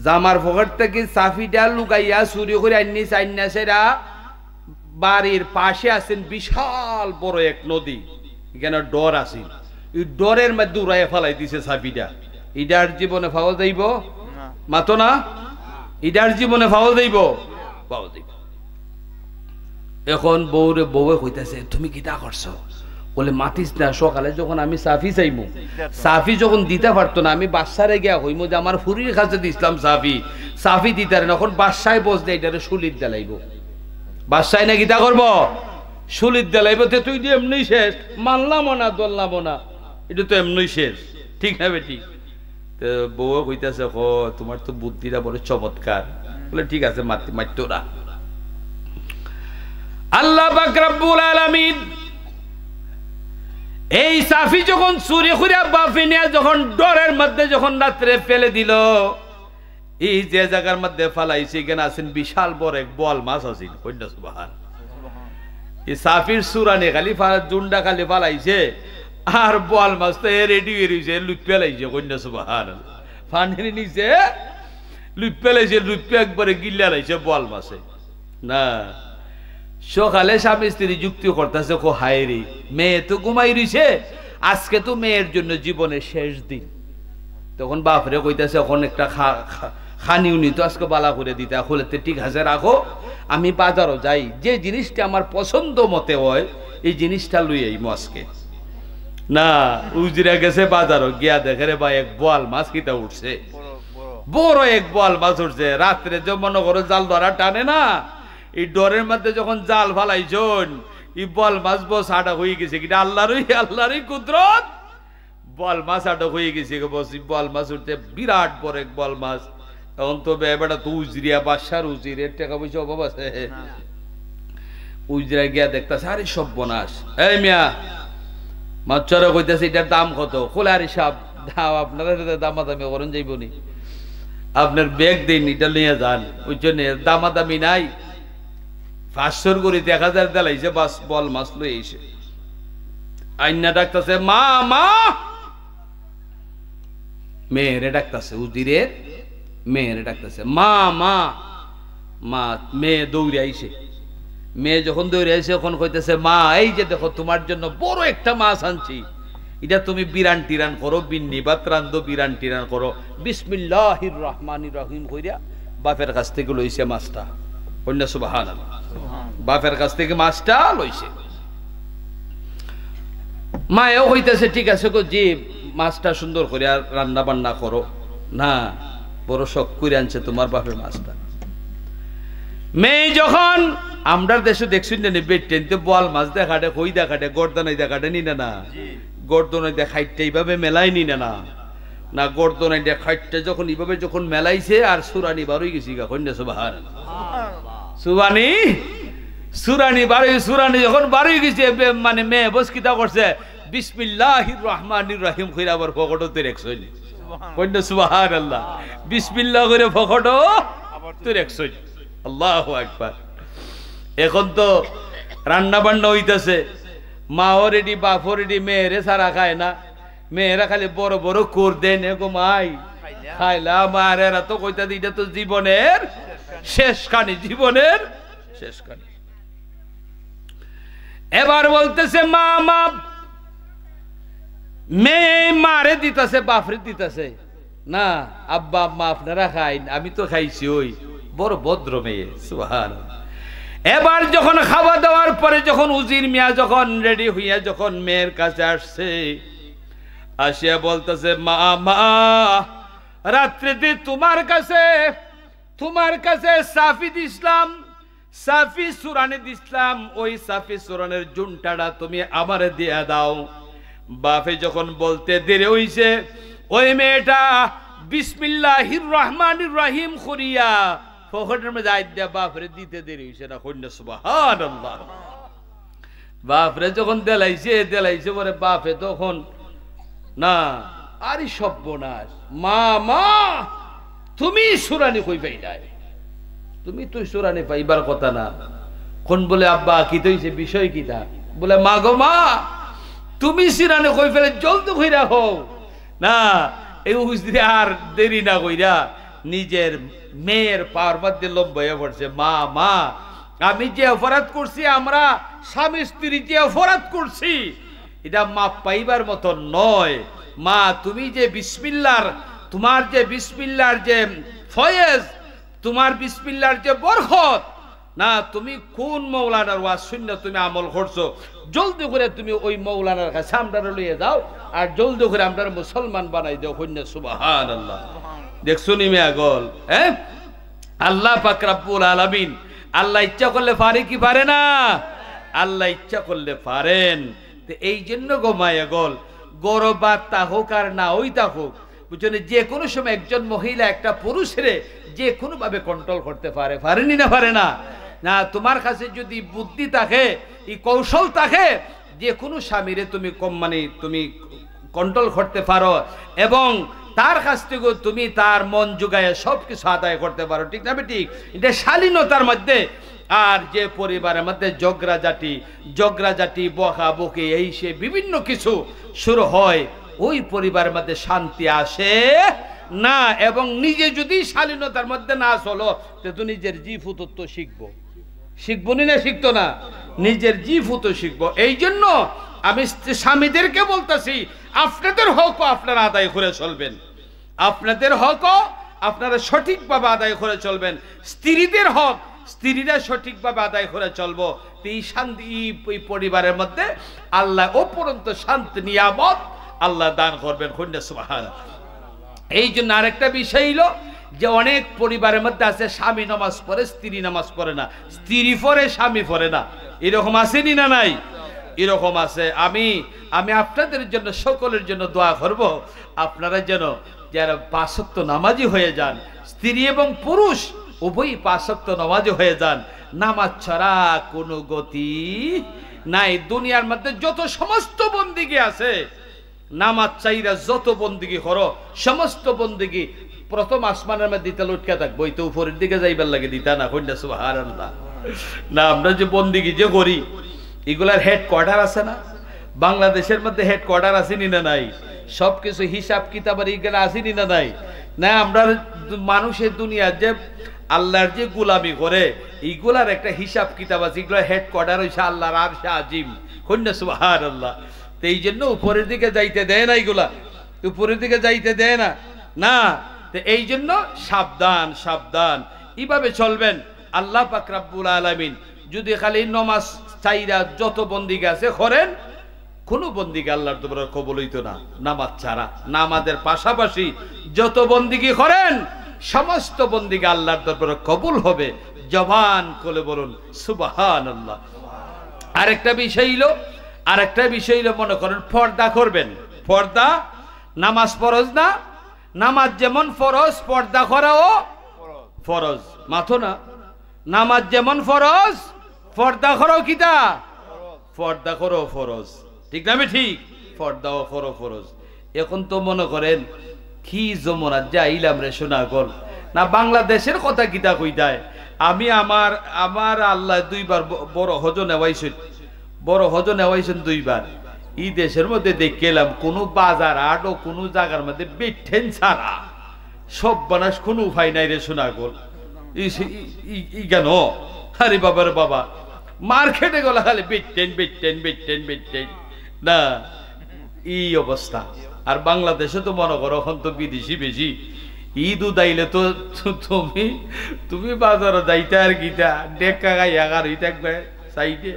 জামার পকেট থেকে সাফি ডাল লুকাইয়া চুরি করে আননিছে। আইনাছেরা বাড়ির পাশে আছেন বিশাল বড় এক নদী, এখানে ডর আছে, এই ডরের মধ্যে উড়াইয়া ফেলাই দিছে সাফিটা। ইডার জীবনে ফাওয়া যাইব মাতো না, ইডার জীবনে ফাওয়া যাইব পাওয়া যাইব। এখন বউয়ে কইতাছে তুমি কিটা করছো? বলে মাতিস না, সকালে যখন আমি সাফি চাইমু সাফি যখন দিতে পারতো না আমি বাদশারে গিয়া হইমু যে আমার ফুরির কাছে দিছিলাম সাফি দিতারে না। এখন বাদশায় বসলে এটারে সুলিত দেলাইব, বাদশায় না গীতা করবো সুলিত দেলাইব। তুই যে এমনি শেষ, মানলাম না দললাম না, এটা তো এমনি শেষ, ঠিক না বেটি? তো বউ কইতাছে তোমার তো বুদ্ধিটা বড় চমৎকার। বলে ঠিক আছে মারতো না। আল্লাহ পাক রব্বুল আলামিন এই সাফি যখন চুরি করে বাপে নিয়ে যখন ডরের মধ্যে যখন রাত্রে ফেলে দিল, এই যে জায়গার মধ্যে ফালাইছে এখানে আছেন বিশাল বড় এক বল মাছ আছেন। কন্যা সুবহান, এই সাফির সুরানে খালি জুন্ডা খালি ফালাইছে আর বল মাছ তো রেডি হয়েছে লুপ ফেলাইছে। কন্যা সুবহান, পানির নিচে লুপ ফেলাইছে, লুপে একবারে গিল্লা লাইছে বল মাছে। না সকালে স্বামী স্ত্রী যুক্তি করতেছে হায় রে মেয়ে তো ঘুমাই রইছে, আজকে তো মেয়ের জন্য জীবনের শেষ দিন। তখন বাপরে কইতাছে এখন একটা খানি উনি তো আজকে বালা করে দিতে হলেতে ঠিক আছে রাখো, আমি বাজারও যাই, যে জিনিসটা আমার পছন্দ মতে হয় এই জিনিসটা লই আইমু আজকে। না উজরা গেছে বাজারও গিয়া দেখে রে ভাই এক বোয়াল মাছ কিটা উঠছে, বড় এক বোয়াল মাছ উঠছে। রাত্রে যে মনে করো জাল ধরা টানে না, এই ডরের মধ্যে যখন জাল ফালাইছন এই বল মাছ বস আটক হয়ে গেছে। কিনা আল্লাহরই কুদরত, বল মাছ আটক হয়ে গেছে। বল মাছ উঠতে বিরাট বড় এক বল মাছ। এখন তো বেটা তো উজরিয়া বাসার উজিরের টাকা পয়সা অভাব আছে। উজরা গিয়া দেখতেছে আরে সব বনাস। এই মিয়া মাছরা কইতেছে এটার দাম কত? খোলা আরে সাপ দাম আপনারা দামাদামি করেন যাইবনি, আপনার ব্যাগ দিন এটা নিয়ে যান। ওই জন্য দামাদামি নাই, 500 করে 1000 দেলাইছে বাস বল মাছ লই এসে। আইনা ডাকতেছে মা মা, মেয়েরে ডাকতেছে, উজিরের মেয়েরে ডাকতেছে মা মা মা। মেয়ে দৌড়ে আইছে, মেয়ে যখন দৌড়ে আইছে এখন কইতেছে মা এই যে দেখো তোমার জন্য বড় একটা মাছ আনছি, এটা তুমি বিরান টিরান করো, বিন্নি ভাত রান্ধো, বিরান টিরান করো। বিসমিল্লাহির রহমানির রহিম কইরা বাপের কাছ থেকে লইছে মাছটা। কন্যা সুবহানাল্লাহ, বাপের কাছ থেকে মাছটা লইছে। মায়েও হইতেছে ঠিক আছে গো যে মাছটা সুন্দর করে রান্না বান্না করো। না বড় শখ করে আনছে তোমার বাপের মাছটা। মেয়ে যখন আমরা দেশে দেখছি না বেটেনতে বল মাছ দেখাটে কই দেখাটে গর্দনাই দেখাটে নি না, গর্দনাই দেখাইতে এইভাবে মেলাই নি না, না গর্দনাই দেখাইতে যখন এইভাবে যখন মেলাইছে আর সুরানি বারই গেছি গা। কন্যা সুবহানাল্লাহ, সুরানি বারোই, সুরানি যখন বারোই গেছে মানে মেয়ে বস কিতা করছে বিসমিল্লাহির রহমানির রহিম কইরা আবার ফকটো তুই রাখছই। কন্যা সুবহানাল্লাহ, বিসমিল্লাহ করে ফকটো তুই রাখছই। আল্লাহু আকবার। এখন তো রান্না বান্না হইতেছে, মাও রেডি বাপও রেডি, মেয়েরে সারা খায় না, মেয়েরা খালি বড় বড় কোর দেন এগো মাই খাইলাম। আর এরা তো কইতা এটা তো জীবনের শেষ কানি, জীবনের শেষ কানি। এবার বলতেছে মা মা, মেয়ে মারে দিতেছে বাপরে দিতেছে না, আব্বা আম্মা আপনারা খাইন, আমি তো খাইছি। ওই বড় ভদ্র মেয়ে সুবহানাল্লাহ। এবার যখন খাওয়া দাওয়ার পরে যখন উজির মিয়া যখন রেডি হইয়া যখন মেয়ের কাছে আসছে, আসিয়া বলতেছে মা মা রাত্রিতে তোমার কাছে সাফি দিছিলাম, সাফি সুরানি দিছিলাম, ওই সাফি সুরানের জুনটাটা তুমি আমারে দিয়া দাও। বাপে যখন বলতে দেরি হইছে, ওই মেয়েটা বিসমিল্লাহির রহমানির রহিম করিয়া পকেটের মধ্যে আইড দিয়া বাপরে দিতে দেরি হইছে না। কন্যা সুবহানাল্লাহ। বাপরে যখন দেলাইছে পরে বাপে তখন না আরে সর্বনাশ, মা মা তুমি সুরানি কই পাইলাই, তুমি তুই সুরানি পাইবার কথা না। কোন বলে আব্বা কি তৈছে বিষয় কিটা? বলে মা গো মা তুমি সিরানে কই ফেলে জলদি কইরা হও না। এই হুজরে আর দেরি না কইরা নিজের মেয়ের পাওয়ার মধ্যে লম্বাইয়া পড়ছে। মা মা আমি যে অপরাধ করছি, আমরা স্বামী স্ত্রী যে অপরাধ করছি, এটা মাপ পাইবার মতো নয়। মা তুমি যে বিসমিল্লার, তোমার যে বিসমিল্লার যে ফয়েজ, তোমার বিসমিল্লার যে বরকত না, তুমি কোন মৌলানার ওয়াজ শুনে তুমি আমল করছো, জলদি করে তুমি ওই মৌলানার কাছে আমরা লইয়ে যাও আর জলদি করে আমরা মুসলমান বানাই দাও। কন্যা সুবহানাল্লাহ। দেখছো নি মেয়া গল, হ্যাঁ আল্লাহ পাক রব্বুল আলামিন আল্লাহ ইচ্ছা করলে পারে কি পারে না? আল্লাহ ইচ্ছা করলে পারেন। তো এই জন্য গো মায়া গল, গৌরবার্তা হোক আর না ওই তা হোক, বুঝছেন, যে কোনো সময় একজন মহিলা একটা পুরুষরে যে কোনো ভাবে কন্ট্রোল করতে পারে, পারেনি না পারে না? না তোমার কাছে যদি বুদ্ধি থাকে, এই কৌশল থাকে, যে কোনো স্বামীরে তুমি তুমি কন্ট্রোল করতে পারো এবং তার কাছ থেকে তুমি তার মন জুগায় সবকিছু আদায় করতে পারো, ঠিক না ঠিক? এটা শালীনতার মধ্যে। আর যে পরিবারের মধ্যে জগরাজাটি বকাবকি এই সে বিভিন্ন কিছু শুরু হয়, ওই পরিবারের মধ্যে শান্তি আসে না। এবং নিজে যদি শালীনতার মধ্যে না চলো, তো নিজের জিফুতত্ব শিখবো না, শিখতো না, নিজের জিফুত শিখবো। এই জন্য আমি স্বামীদেরকে বলতেছি, আপনাদের হকও আপনারা আদায় করে চলবেন, আপনাদের হকও আপনারা সঠিকভাবে আদায় করে চলবেন। স্ত্রীদের হক স্ত্রীরা সঠিকভাবে আদায় করে চলবো। এই শান্তি এই পরিবারের মধ্যে আল্লাহ অপরন্ত শান্তি নিয়ামত আল্লাহ দান করবেন। কন্যা সুবহানাল্লাহ। এই জন্য আরেকটা বিষয় হলো যে অনেক পরিবারের মধ্যে আছে স্বামী নামাজ পড়ে, স্ত্রী নামাজ পড়ে না, স্ত্রী পড়ে স্বামী পড়ে না। এরকম আসেনি না নাই? এরকম আছে। আমি আপনাদের জন্য, সকলের জন্য দোয়া করব, আপনারা যেন যারা ৫ ওয়াক্ত নামাজি হয়ে যান, স্ত্রী এবং পুরুষ উভয়ই ৫ ওয়াক্ত নামাজি হয়ে যান। নামাজ ছাড়া কোনো গতি নাই। দুনিয়ার মধ্যে যত সমস্ত বন্দিগি আছে, নামাজ চাইরা যত বন্দিগি করো, সমস্ত বন্দিগি প্রথম আসমানের মধ্যে দিতে লটকা থাকবো, তো উপরের দিকে যাইবার লাগে দিতা না। কন্যা সুবহানাল্লাহ। না আমরা যে বন্দিগি যে করি, এগুলার হেডকোয়ার্টার আছে না? বাংলাদেশের মধ্যে হেডকোয়ার্টার আসেনি না নাই? সবকিছু হিসাব কিতাব এগুলা আসেনি না নাই? না আমরা মানুষের দুনিয়া যে আল্লাহর যে গোলামি করে, এইগুলার একটা হিসাব কিতাব আছে। এগুলার হেডকোয়ার্টার হইছে আল্লাহর আরশে আজিম। কন্যা সুবহানাল্লাহ। তো এই জন্য উপরের দিকে যাইতে দেয় না, এগুলা উপরের দিকে যাইতে দেয় না। না, তো এই জন্য সাবধান সাবধান, এইভাবে চলবেন। আল্লাহ পাক রব্বুল আলামিন যদি খালি নমাজ চাইরা যত বন্দিকে আছে করেন, কোনো বন্দিকে আল্লাহর দরবারে কবুল হইতো না নামাজ ছাড়া। নামাজের পাশাপাশি যত বন্দিগি করেন, সমস্ত বন্দিকে আল্লাহর দরবারে কবুল হবে। জবান খুলে বলুন সুবহানাল্লাহ। আরেকটা বিষয় হলো মনে করেন পর্দা করবেন। পর্দা, নামাজ ফরজ না? নামাজ যেমন ফরজ, পর্দা করাও ফরজ। মাথো না, নামাজ যেমন ফরজ, পর্দা করো কিতা? পর্দা করো ফরজ, ঠিক না? ঠিক, পর্দাও করো ফরজ। এখন তো মনে করেন কি যমুনা যাইলাম রে শোনা গল না, বাংলাদেশের কথা কিতা কইতায়। আমি আমার আল্লাহ 2 বার বড় হজ নেওয়াইছেন 2 বার। এই দেশের মধ্যে দেখলাম কোনো বাজার হাট ও কোনো জায়গার মধ্যে বেঠেন ছাড়া সব বানাস কোনো উপায় নাই রে শোনা গল। কেন? আরে বাবার বাবা, মার্কেটে গেলে খালি বেটেন না, এই অবস্থা। আর বাংলাদেশে তো মনে করো এখন তো বিদেশি বেশি। ঈদ উদাইলে তো তুমি বাজারে যাইতে আর গীতা ডেকা গাইয়া গাড়ি থাকবে সাইডে,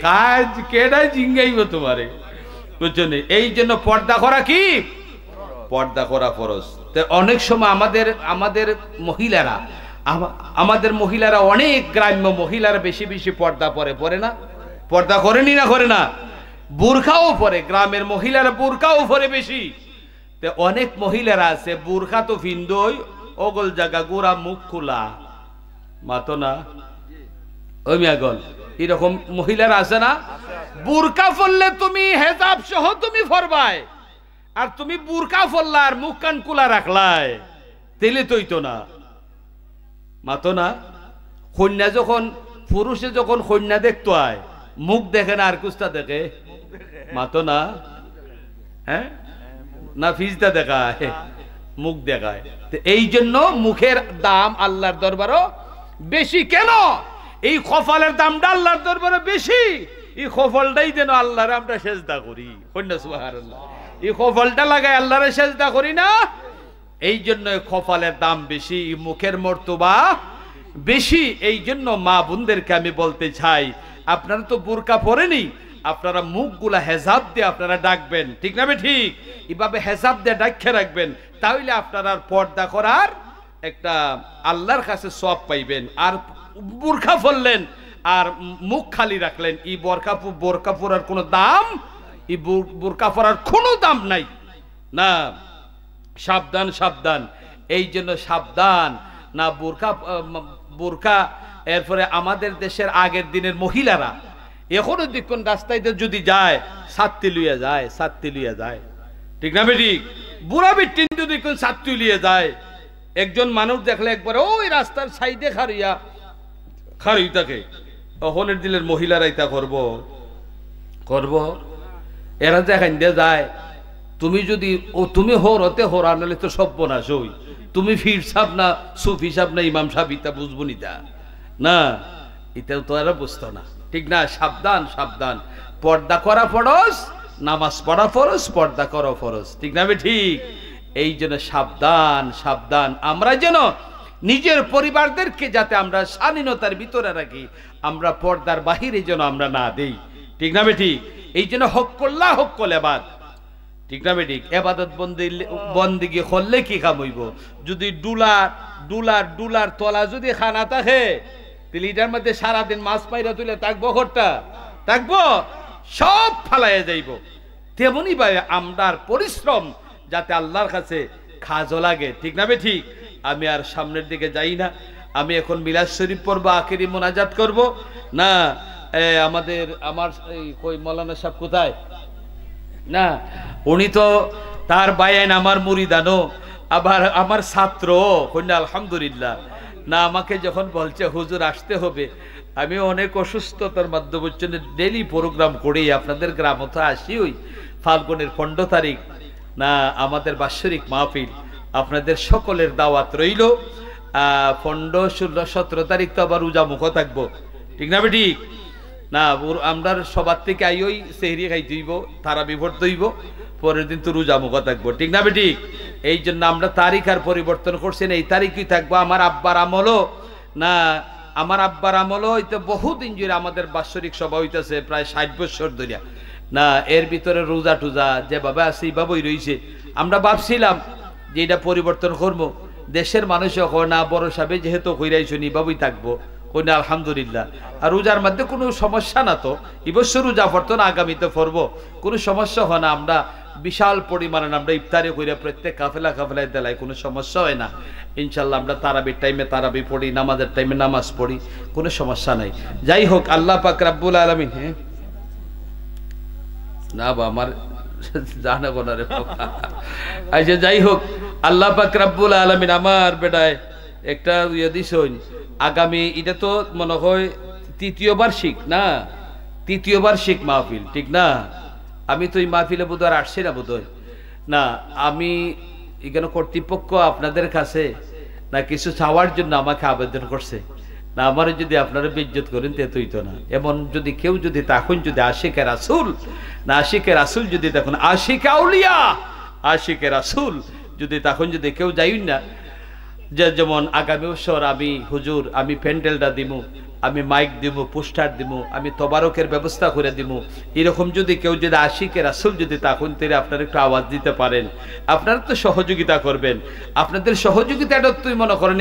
কাজ কেডা জিঙ্গাইব তোমারে, বুঝছেন? এই জন্য পর্দা করা কি? পর্দা করা ফরজ। তো অনেক সময় আমাদের মহিলারা অনেক গ্রাম্য মহিলারা বেশি বেশি পর্দা পরে না? পর্দা করেনি না করে না? বুরখাও পরে, গ্রামের মহিলারা বুরখাও পরে বেশি। তো অনেক মহিলারা আছে বুরখা তো ফিন্দই ওগল জায়গা গোড়া মুখ খোলা মাতো না ওই মিয়াগল, এরকম মহিলারা আছে না? বুরকা পরলে তুমি হেজাব সহ তুমি ফরবাই, আর তুমি বুরকা পরলা আর মুখ কান খোলা রাখলাই, তেলে তৈতো না মাতো না। কন্যা যখন পুরুষে যখন কন্যা দেখতো হয় মুখ দেখে না আর কুস্তা দেখে মাতো না? হ্যাঁ না ফিজটা দেখায়, মুখ দেখায়। এই জন্য মুখের দাম আল্লাহর দরবারও বেশি। কেন? এই কপালের দামটা আল্লাহর দরবারে বেশি। এই কপালটাই যেন আল্লাহর আমরা সেজদা করি। সুবহানাল্লাহ, এই কপালটা লাগাই আল্লাহরে সেজদা করি না, এই জন্য কপালের দাম বেশি, মুখের মর্তবা বেশি। এই জন্য মা বোনদেরকে আমি বলতে চাই, আপনারা তো বুরকা পরেনি, আপনারা মুখগুলা হেজাব দিয়ে আপনারা ডাকবেন, ঠিক না? ঠিক এভাবে হেজাব দিয়ে ডাকে রাখবেন, তাহলে আপনারা পর্দা করার একটা আল্লাহর কাছে সওয়াব পাইবেন। আর বুরকা পরলেন আর মুখ খালি রাখলেন, এই বোরকা পরার কোনো দাম, এই বুরকা পরার কোনো দাম নাই না। সাবধান সাবধান, এই জন্য সাবধান না। বুরকা এরপরে আমাদের দেশের আগের দিনের মহিলারা এখনো দেখুন রাস্তায় যদি যায় ছাত্রী লইয়া যায়, ঠিক না ঠিক? বুড়া বিটিন যদি দেখুন ছাত্রী লিয়ে যায়, একজন মানুষ দেখলে একবার ওই রাস্তার সাইডে খারুই থাকে, ওখানের দিলের মহিলারা এটা করব এরা যেখান দিয়ে যায়, তুমি যদি তুমি হরতে হর আনলে তো সর্বনাশ হই, তুমি ফির সাহেব না সুফি সাহেব না ইমাম সাহেব ইতা বুঝবো নিতা না, এটাও তো এরা বুঝতো না, ঠিক না? সাবধান সাবধান, পর্দা করা ফরজ, নামাজ পড়া ফরজ, পর্দা করা ফরজ, ঠিক না? ঠিক এই জন্য সাবধান সাবধান, আমরা যেন নিজের পরিবারদেরকে যাতে আমরা স্বাধীনতার ভিতরে রাখি, আমরা পর্দার বাহিরে যেন আমরা না দেই, ঠিক না? ঠিক এই জন্য হক্কুল্লাহ হক্কুল ইবাদ, ঠিক না? ঠিক ইবাদত বন্দেগী করলে কি কাম হইব? যদি ডুলার তলা যদি খানা থাকে, তাহলে এটার মধ্যে সারাদিন মাছ পাইরা তুলে থাকবো, ঘরটা থাকবো, সব ফালাইয়া যাইব। তেমনি ভাই আমরার পরিশ্রম যাতে আল্লাহর কাছে খাজো লাগে, ঠিক না? ঠিক আমি আর সামনের দিকে যাই না, আমি এখন মিলাদ শরীফ পড়বো, আখেরি মোনাজাত করব না। আমার কই মৌলানা সাহেব কোথায়? না, উনি তো তার বায়ান আমার মুরিদানো, আবার আমার ছাত্র, কন্যা আলহামদুলিল্লাহ। না, আমাকে যখন বলছে হুজুর আসতে হবে, আমি অনেক অসুস্থতার মাধ্যমে ডেলি প্রোগ্রাম করি, আপনাদের গ্রাম তো আসি, ওই ফাল্গুনের 15 তারিখ না আমাদের বাৎসরিক মাহফিল, আপনাদের সকলের দাওয়াত রইল। 15, 16, 17 তারিখ তো আবার রোজা মুখ থাকবো, ঠিক না? ঠিক না, আমরা সবার থেকে আই ওই সেহরি খাই দইব, তারাবি ভোট দইব, পরের দিন তো রোজা মুখ থাকবো, ঠিক না? ঠিক এই জন্য আমরা তারিখ আর পরিবর্তন করছি না, এই তারিখই থাকবো। আমার আব্বার আমলও না, আমার আব্বার আমলও হইতে বহুদিন জুড়ে আমাদের বাৎসরিক সভা হইতেছে প্রায় 60 বছর ধরিয়া না, এর ভিতরে রোজা টুজা যেভাবে আছে এইভাবেই রয়েছে। আমরা ভাবছিলাম যে এটা পরিবর্তন করবো, দেশের মানুষও হয় না, বড় সাহেব যেহেতু কইরাইছেন এইভাবেই থাকবো, কই না আলহামদুলিল্লাহ। আর রোজার মধ্যে কোনো সমস্যা না, তো এবছর রোজা পড়তো না, আগামীতে পড়বো, কোনো সমস্যা হয় না। আমরা বিশাল পরিমাণে আমরা ইফতারি কইরা প্রত্যেক কাফেলায় দেলাই, কোনো সমস্যা হয় না ইনশাল্লাহ। আমরা তারাবির টাইমে তারাবি পড়ি, নামাজের টাইমে নামাজ পড়ি, কোনো সমস্যা নাই। যাই হোক, আল্লাহ পাক রব্বুল আলামিন, হ্যাঁ না বা আমার জানাবো না রে, আচ্ছা যাই হোক, আল্লাহ পাক রব্বুল আলামিন আমার বেটায় একটা ইয়ে দিছেন, আগামী এটা তো মনে হয় তৃতীয় বার্ষিক মাহফিল, ঠিক না? আমি তো এই মাহফিলে বোধহয় আসছি না, বোধহয় না। আমি এখানে কর্তৃপক্ষ আপনাদের কাছে না কিছু চাওয়ার জন্য আমাকে আবেদন করছে না, আমার যদি আপনারা বেইজ্জত করেন তে তৈতো না। এমন যদি কেউ যদি তখন যদি আশিকে রাসূল না, আশিকে রাসূল যদি দেখুন, আশিকে আউলিয়া আশিকে রাসূল যদি তখন যদি কেউ যাই না, যে যেমন আগামী বছর আমি হুজুর আমি প্যান্ডেলটা দিমু, আমি মাইক দিব, পোস্টার দিব, আমি তবারকের ব্যবস্থা করে দিব, এরকম যদি কেউ যদি আশিকে রাসূল যদি তখন তিনি আপনারা একটু আওয়াজ দিতে পারেন, আপনারা তো সহযোগিতা করবেন। আপনাদের সহযোগিতাটা তুই মনে করেন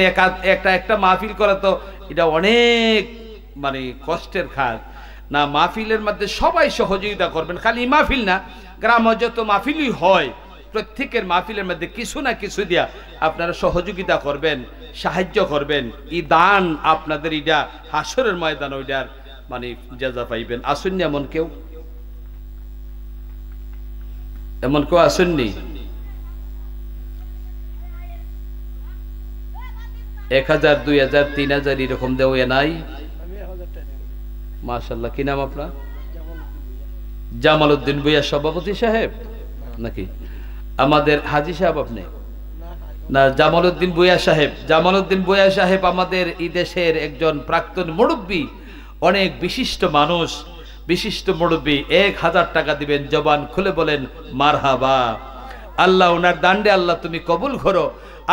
একটা মাহফিল করা তো এটা অনেক মানে কষ্টের কাজ না। মাহফিলের মধ্যে সবাই সহযোগিতা করবেন, খালি মাহফিল না, গ্রামে যত মাহফিলই হয় প্রত্যেকের মাহফিলের মধ্যে কিছু না কিছু দিয়া আপনারা সহযোগিতা করবেন, সাহায্য করবেন। এই দান আপনাদের এটা হাসরের ময়দান ওইটার মানে জাযা পাইবেন। আসুননি এমন কেউ আসেননি? 1000 2000 3000 এরকম দেওয়া নাই? মাশাআল্লাহ। কি নাম আপনার? জামাল উদ্দিন ভুইয়া সভাপতি সাহেব নাকি আমাদের হাজী সাহেব? আপনি না, জামাল উদ্দিন ভুইয়া সাহেব। জামাল উদ্দিন ভুইয়া সাহেব আমাদের এই দেশের একজন প্রাক্তন মুরব্বী, অনেক বিশিষ্ট মানুষ, বিশিষ্ট মুরব্বী। 1000 টাকা দিবেন, জবান খুলে বলেন মারহাবা। আল্লাহ ওনার দান্ডে আল্লাহ তুমি কবুল করো।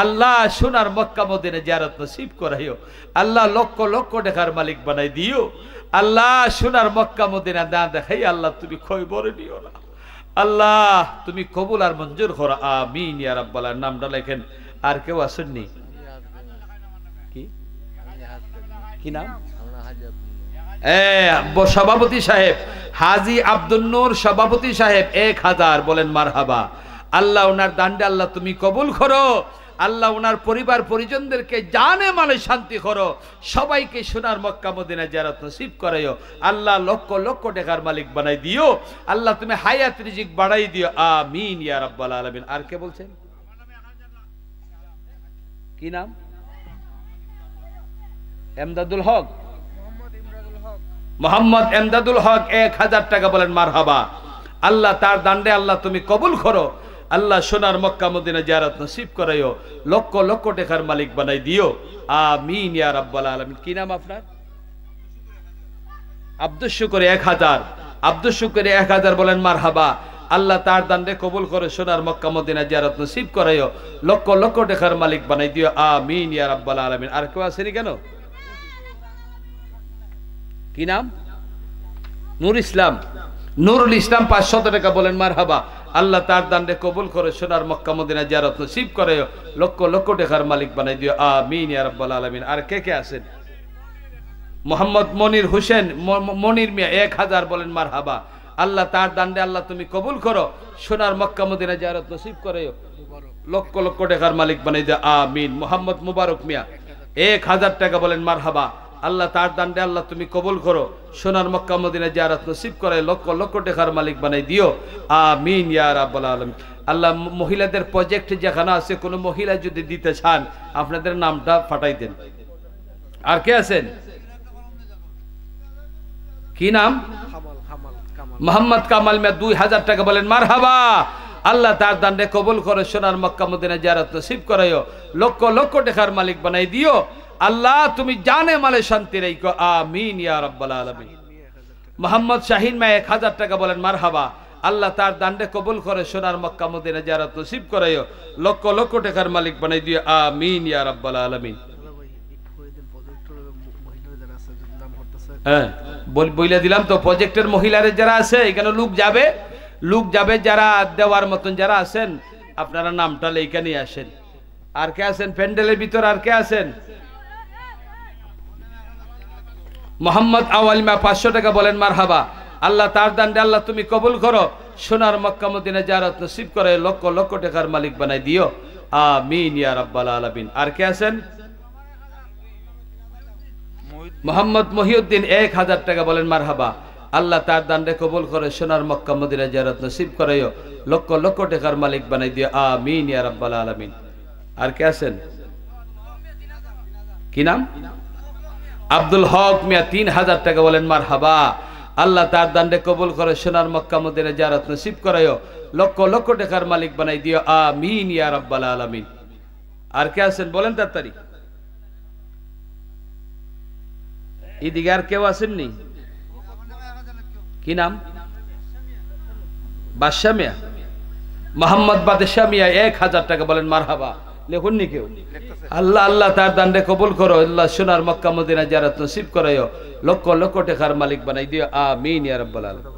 আল্লাহ সোনার মক্কা মদিনা জিয়ারত নসিব করাইও। আল্লাহ লক্ষ লক্ষ টাকার মালিক বানাই দিও। আল্লাহ সোনার মক্কা মদিনা না দেখাই আল্লাহ তুমি ক্ষয় বড় নিও না। আল্লাহ তুমি কবুল আর মঞ্জুর করো, আমিন ইয়া রাব্বাল আলামিন। নামটা লেখেন। আর কেউ আসেননি? কি নাম? সভাপতি সাহেব হাজী আব্দুল নূর সভাপতি সাহেব 1000 বলেন মারহাবা। আল্লাহ ওনার দান্ডে আল্লাহ তুমি কবুল করো। আল্লাহ ওনার পরিবার পরিজনদেরকে জানে মালে শান্তি করো, সবাইকে সোনার মক্কা মদিনা জিয়ারত নসিব করাইও। আল্লাহ লক্ষ লক্ষ টাকার মালিক বানাই দিও। আল্লাহ তুমি হায়াত রিজিক বাড়াই দিও, আমিন ইয়া রাব্বাল আলামিন। আর কে বলছেন? কি নাম? এমদাদুল হক, মোহাম্মদ এমদাদুল হক 1000 টাকা বলেন মারহাবা। আল্লাহ তার দান্ডে আল্লাহ তুমি কবুল করো। আল্লাহ সোনার মক্কা মদিনা জিয়ারত নসিব করাইও, লক্ষ লক্ষ টাকার মালিক বানাই দিও, আমিন ইয়া রাব্বাল আলামিন। কি নাম আপনার? আব্দুল শুকর 1000। আব্দুল শুকর 1000 বলেন মারহাবা। আল্লাহ তার দান্ডে কবুল করে সোনার মক্কা মদিনা জিয়ারত নসিব করাইও, লক্ষ লক্ষ টাকার মালিক বানাই দিও, আমিন ইয়া রাব্বাল আলামিন। আর কেউ আসেনি কেন? কি নাম? নূর ইসলাম, নুরুল ইসলাম 500 টাকা বলেন মারহাবা। আল্লাহ তার দান্ডে কবুল করে সোনার মক্কা মদিনা জিয়ারত নসিব করে লক্ষ লক্ষ টাকার মালিক বানাই দিও, আমিন ইয়া রাব্বাল আলামিন। আর কে কে আছেন? মোহাম্মদ মনির হোসেন মনির মিয়া 1000 বলেন মারহাবা। আল্লাহ তার দান্ডে আল্লাহ তুমি কবুল করো, সোনার মক্কা মদিনা জিয়ারত নসিব করে লক্ষ লক্ষ টাকার মালিক বানাই দিও, আমিন। মোহাম্মদ মুবারক মিয়া 1000 টাকা বলেন মারহাবা। আল্লাহ তার দান্ডে আল্লাহ তুমি কবুল করো, সোনার মক্কা মদিনা জিয়ারত নসিব করে লক্ষ লক্ষ টাকার মালিক বানাই দিও, আমিন ইয়া রাব্বাল আলামিন। আল্লাহ মহিলাদের প্রজেক্ট যেখানে আছে কোনো মহিলা যদি দিতে চান আপনাদের নামটা পাঠাই দেন। আর কে আছেন? কি নাম? মোহাম্মদ কামাল মিয়া 2000 টাকা বলেন মারহাবা। আল্লাহ তার দান্ডে কবুল করে সোনার মক্কা মদিনা জিয়ারত নসিব করাইও, লক্ষ লক্ষ টাকার মালিক বানাই দিও। আল্লাহ তুমি জানে মালে শান্তি রাখো, আমিন ইয়া রাব্বাল আলামিন। মোহাম্মদ শাহিন মিয়া 1000 টাকা বলেন মারহাবা। আল্লাহ তার দান্ডে কবুল করে সোনার মক্কা মদিনা জিয়ারত নসিব করাইও, লক্ষ লক্ষ টাকার মালিক বানাই দিও, আমিন ইয়া রাব্বাল আলামিন। হ্যাঁ বইলা দিলাম তো, প্রজেক্টের মহিলারা যারা আছে এখানে লোক যাবে যারা দেওয়ার মতন যারা আছেন আপনারা নামটা লেখা নিয়ে আসেন। আর কে আছেন প্যান্ডেলের ভিতর? আর কে আছেন? মোহাম্মদ আওয়াল মিয়া 500 টাকা বলেন মারহাবা। আল্লাহ তার দান্ডে আল্লাহ তুমি কবুল করো, সোনার মক্কা মদিনা জিয়ারত নসিব করে লক্ষ লক্ষ টাকার মালিক বানাই দিও, আমিন ইয়া রাব্বাল আলামিন। আর কে আছেন? মোহাম্মদ মহিউদ্দিন 1000 টাকা বলেন মারহাবা। আল্লাহ তার দান্ডে কবুল করে সোনার মক্কা মদিনা জিয়ারত নসিব করাইও, লক্ষ লক্ষ টাকার মালিক বানাই দিও, আমিন ইয়া রাব্বাল আলামিন। আর কে আছেন? কি নাম? আব্দুল হক মিয়া 3000 টাকা বলেন মারহাবা। আল্লাহ তার দান্ডে কবুল করে সোনার মক্কা মদিনা জিয়ারত নসিব করাইও, লক্ষ লক্ষ টাকার মালিক বানাই দিও, আমিন ইয়া রাব্বাল আলামিন। আর কে আছেন বলেন তাড়াতাড়ি? এদিকে আর কেউ আসেননি? কি নাম? বাদশা মিয়া, মোহাম্মদ বাদশা মিয়া 1000 টাকা বলেন মারহাবা। লেখুন নি কেউ? আল্লাহ আল্লাহ তার দান্ডে কবুল করো, আল্লাহ সোনার মক্কা মদিনা জিয়ারত নসিব করাইও, লক্ষ লক্ষ টাকার মালিক বানাই দিও, আমিন ইয়া রাব্বাল আলামিন।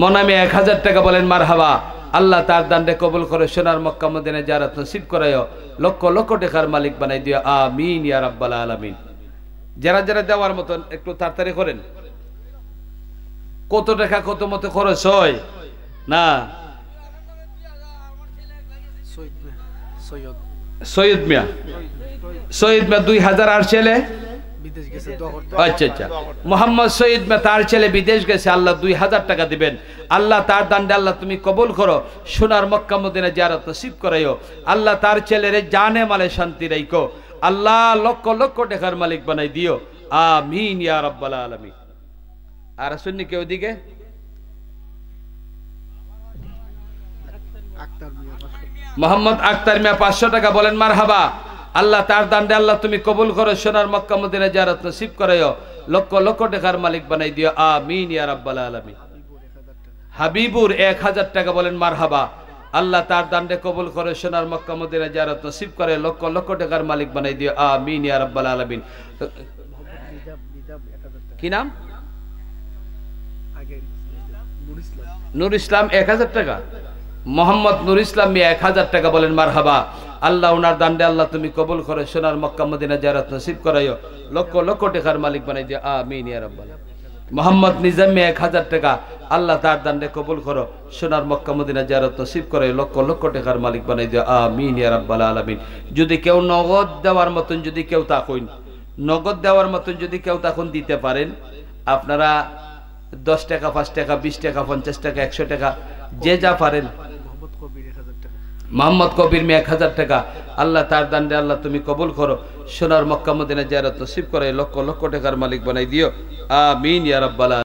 মনামিয়া 1000 টাকা বলেন মারহাবা। আল্লাহ তার দান্ডে কবুল করে সোনার মক্কা মদিনা জিয়ারত নসিব করাইও, লক্ষ লক্ষ টাকার মালিক বানাই দিও, আমিন ইয়া রাব্বাল আলামিন। যারা যারা দেওয়ার মতন একটু তাড়াতাড়ি করেন। কত টাকা কত মতো খরচ হয় না? সৈয়দ মিয়া 2000 আর ছেলে আচ্ছা আচ্ছা মোহাম্মদ সৈয়দ মিয়া তার ছেলে বিদেশ গেছে, আল্লাহ 2000 টাকা দিবেন। আল্লাহ তার দান্ডে আল্লাহ তুমি কবুল করো, সোনার মক্কা মদিনা জিয়ারত নসিব করাইও, আল্লাহ তার ছেলের জানে মালে শান্তি রাখো, আল্লাহ লক্ষ লক্ষ টাকার মালিক বানাই দিও, আমিন ইয়া রাব্বাল আলামিন। আর শুননি কেউ দিকে মোহাম্মদ আক্তার মিয়া 500 টাকা বলেন মারহাবা। আল্লাহ তার দান্ডে আল্লাহ তুমি কবুল করো, সোনার মক্কা মদিনা জিয়ারত নসিব করাইও, লক্ষ লক্ষ টাকার মালিক বানাই দিও, আমিন ইয়া রাব্বাল আলামিন। হাবিবুর 1000 টাকা বলেন মারহাবা। আল্লাহ তার দান্ডে কবুল করে, সোনার মক্কা মদিনা জিয়ারত নসিব করে, লক্ষ লক্ষ টাকার মালিক বানাই দিও, আমিন ইয়া রাব্বাল আলামিন। কি নাম? নূর ইসলাম 1000 টাকা। মোহাম্মদ নূর ইসলাম 1000 টাকা বলেন মারহাবা। আল্লাহ ওনার দান্ডে আল্লাহ তুমি কবুল করো, সোনার মক্কা মদিনা জিয়ারত নসিব করাইও, লক্ষ লক্ষ টাকার মালিক বানাই দিও, আমিন ইয়া রাব্বাল আলামিন। মোহাম্মদ নিজাম 1000 টাকা। আল্লাহ তার দান্ডে কবুল করো, সোনার মক্কা মদিনা জিয়ারত নসিব করে, লক্ষ লক্ষ টাকার মালিক বানাই দিও, আমিন ইয়া রাব্বাল আলামিন। যদি কেউ নগদ দেওয়ার মতন যদি কেউ তাকুন, নগদ দেওয়ার মতন যদি কেউ তখন দিতে পারেন, আপনারা 10 টাকা 5 টাকা 20 টাকা 50 টাকা 100 টাকা যে যা পারেন। মোহাম্মদ কবির 1000 টাকা। আল্লাহ তার দান্ডে আল্লাহ তুমি কবুল করো, সোনার মক্কা মদিনা জিয়ারত নসিব করে, লক্ষ লক্ষ টাকার মালিক বানাই দিও, আমিন ইয়া রাব্বাল আলামিন।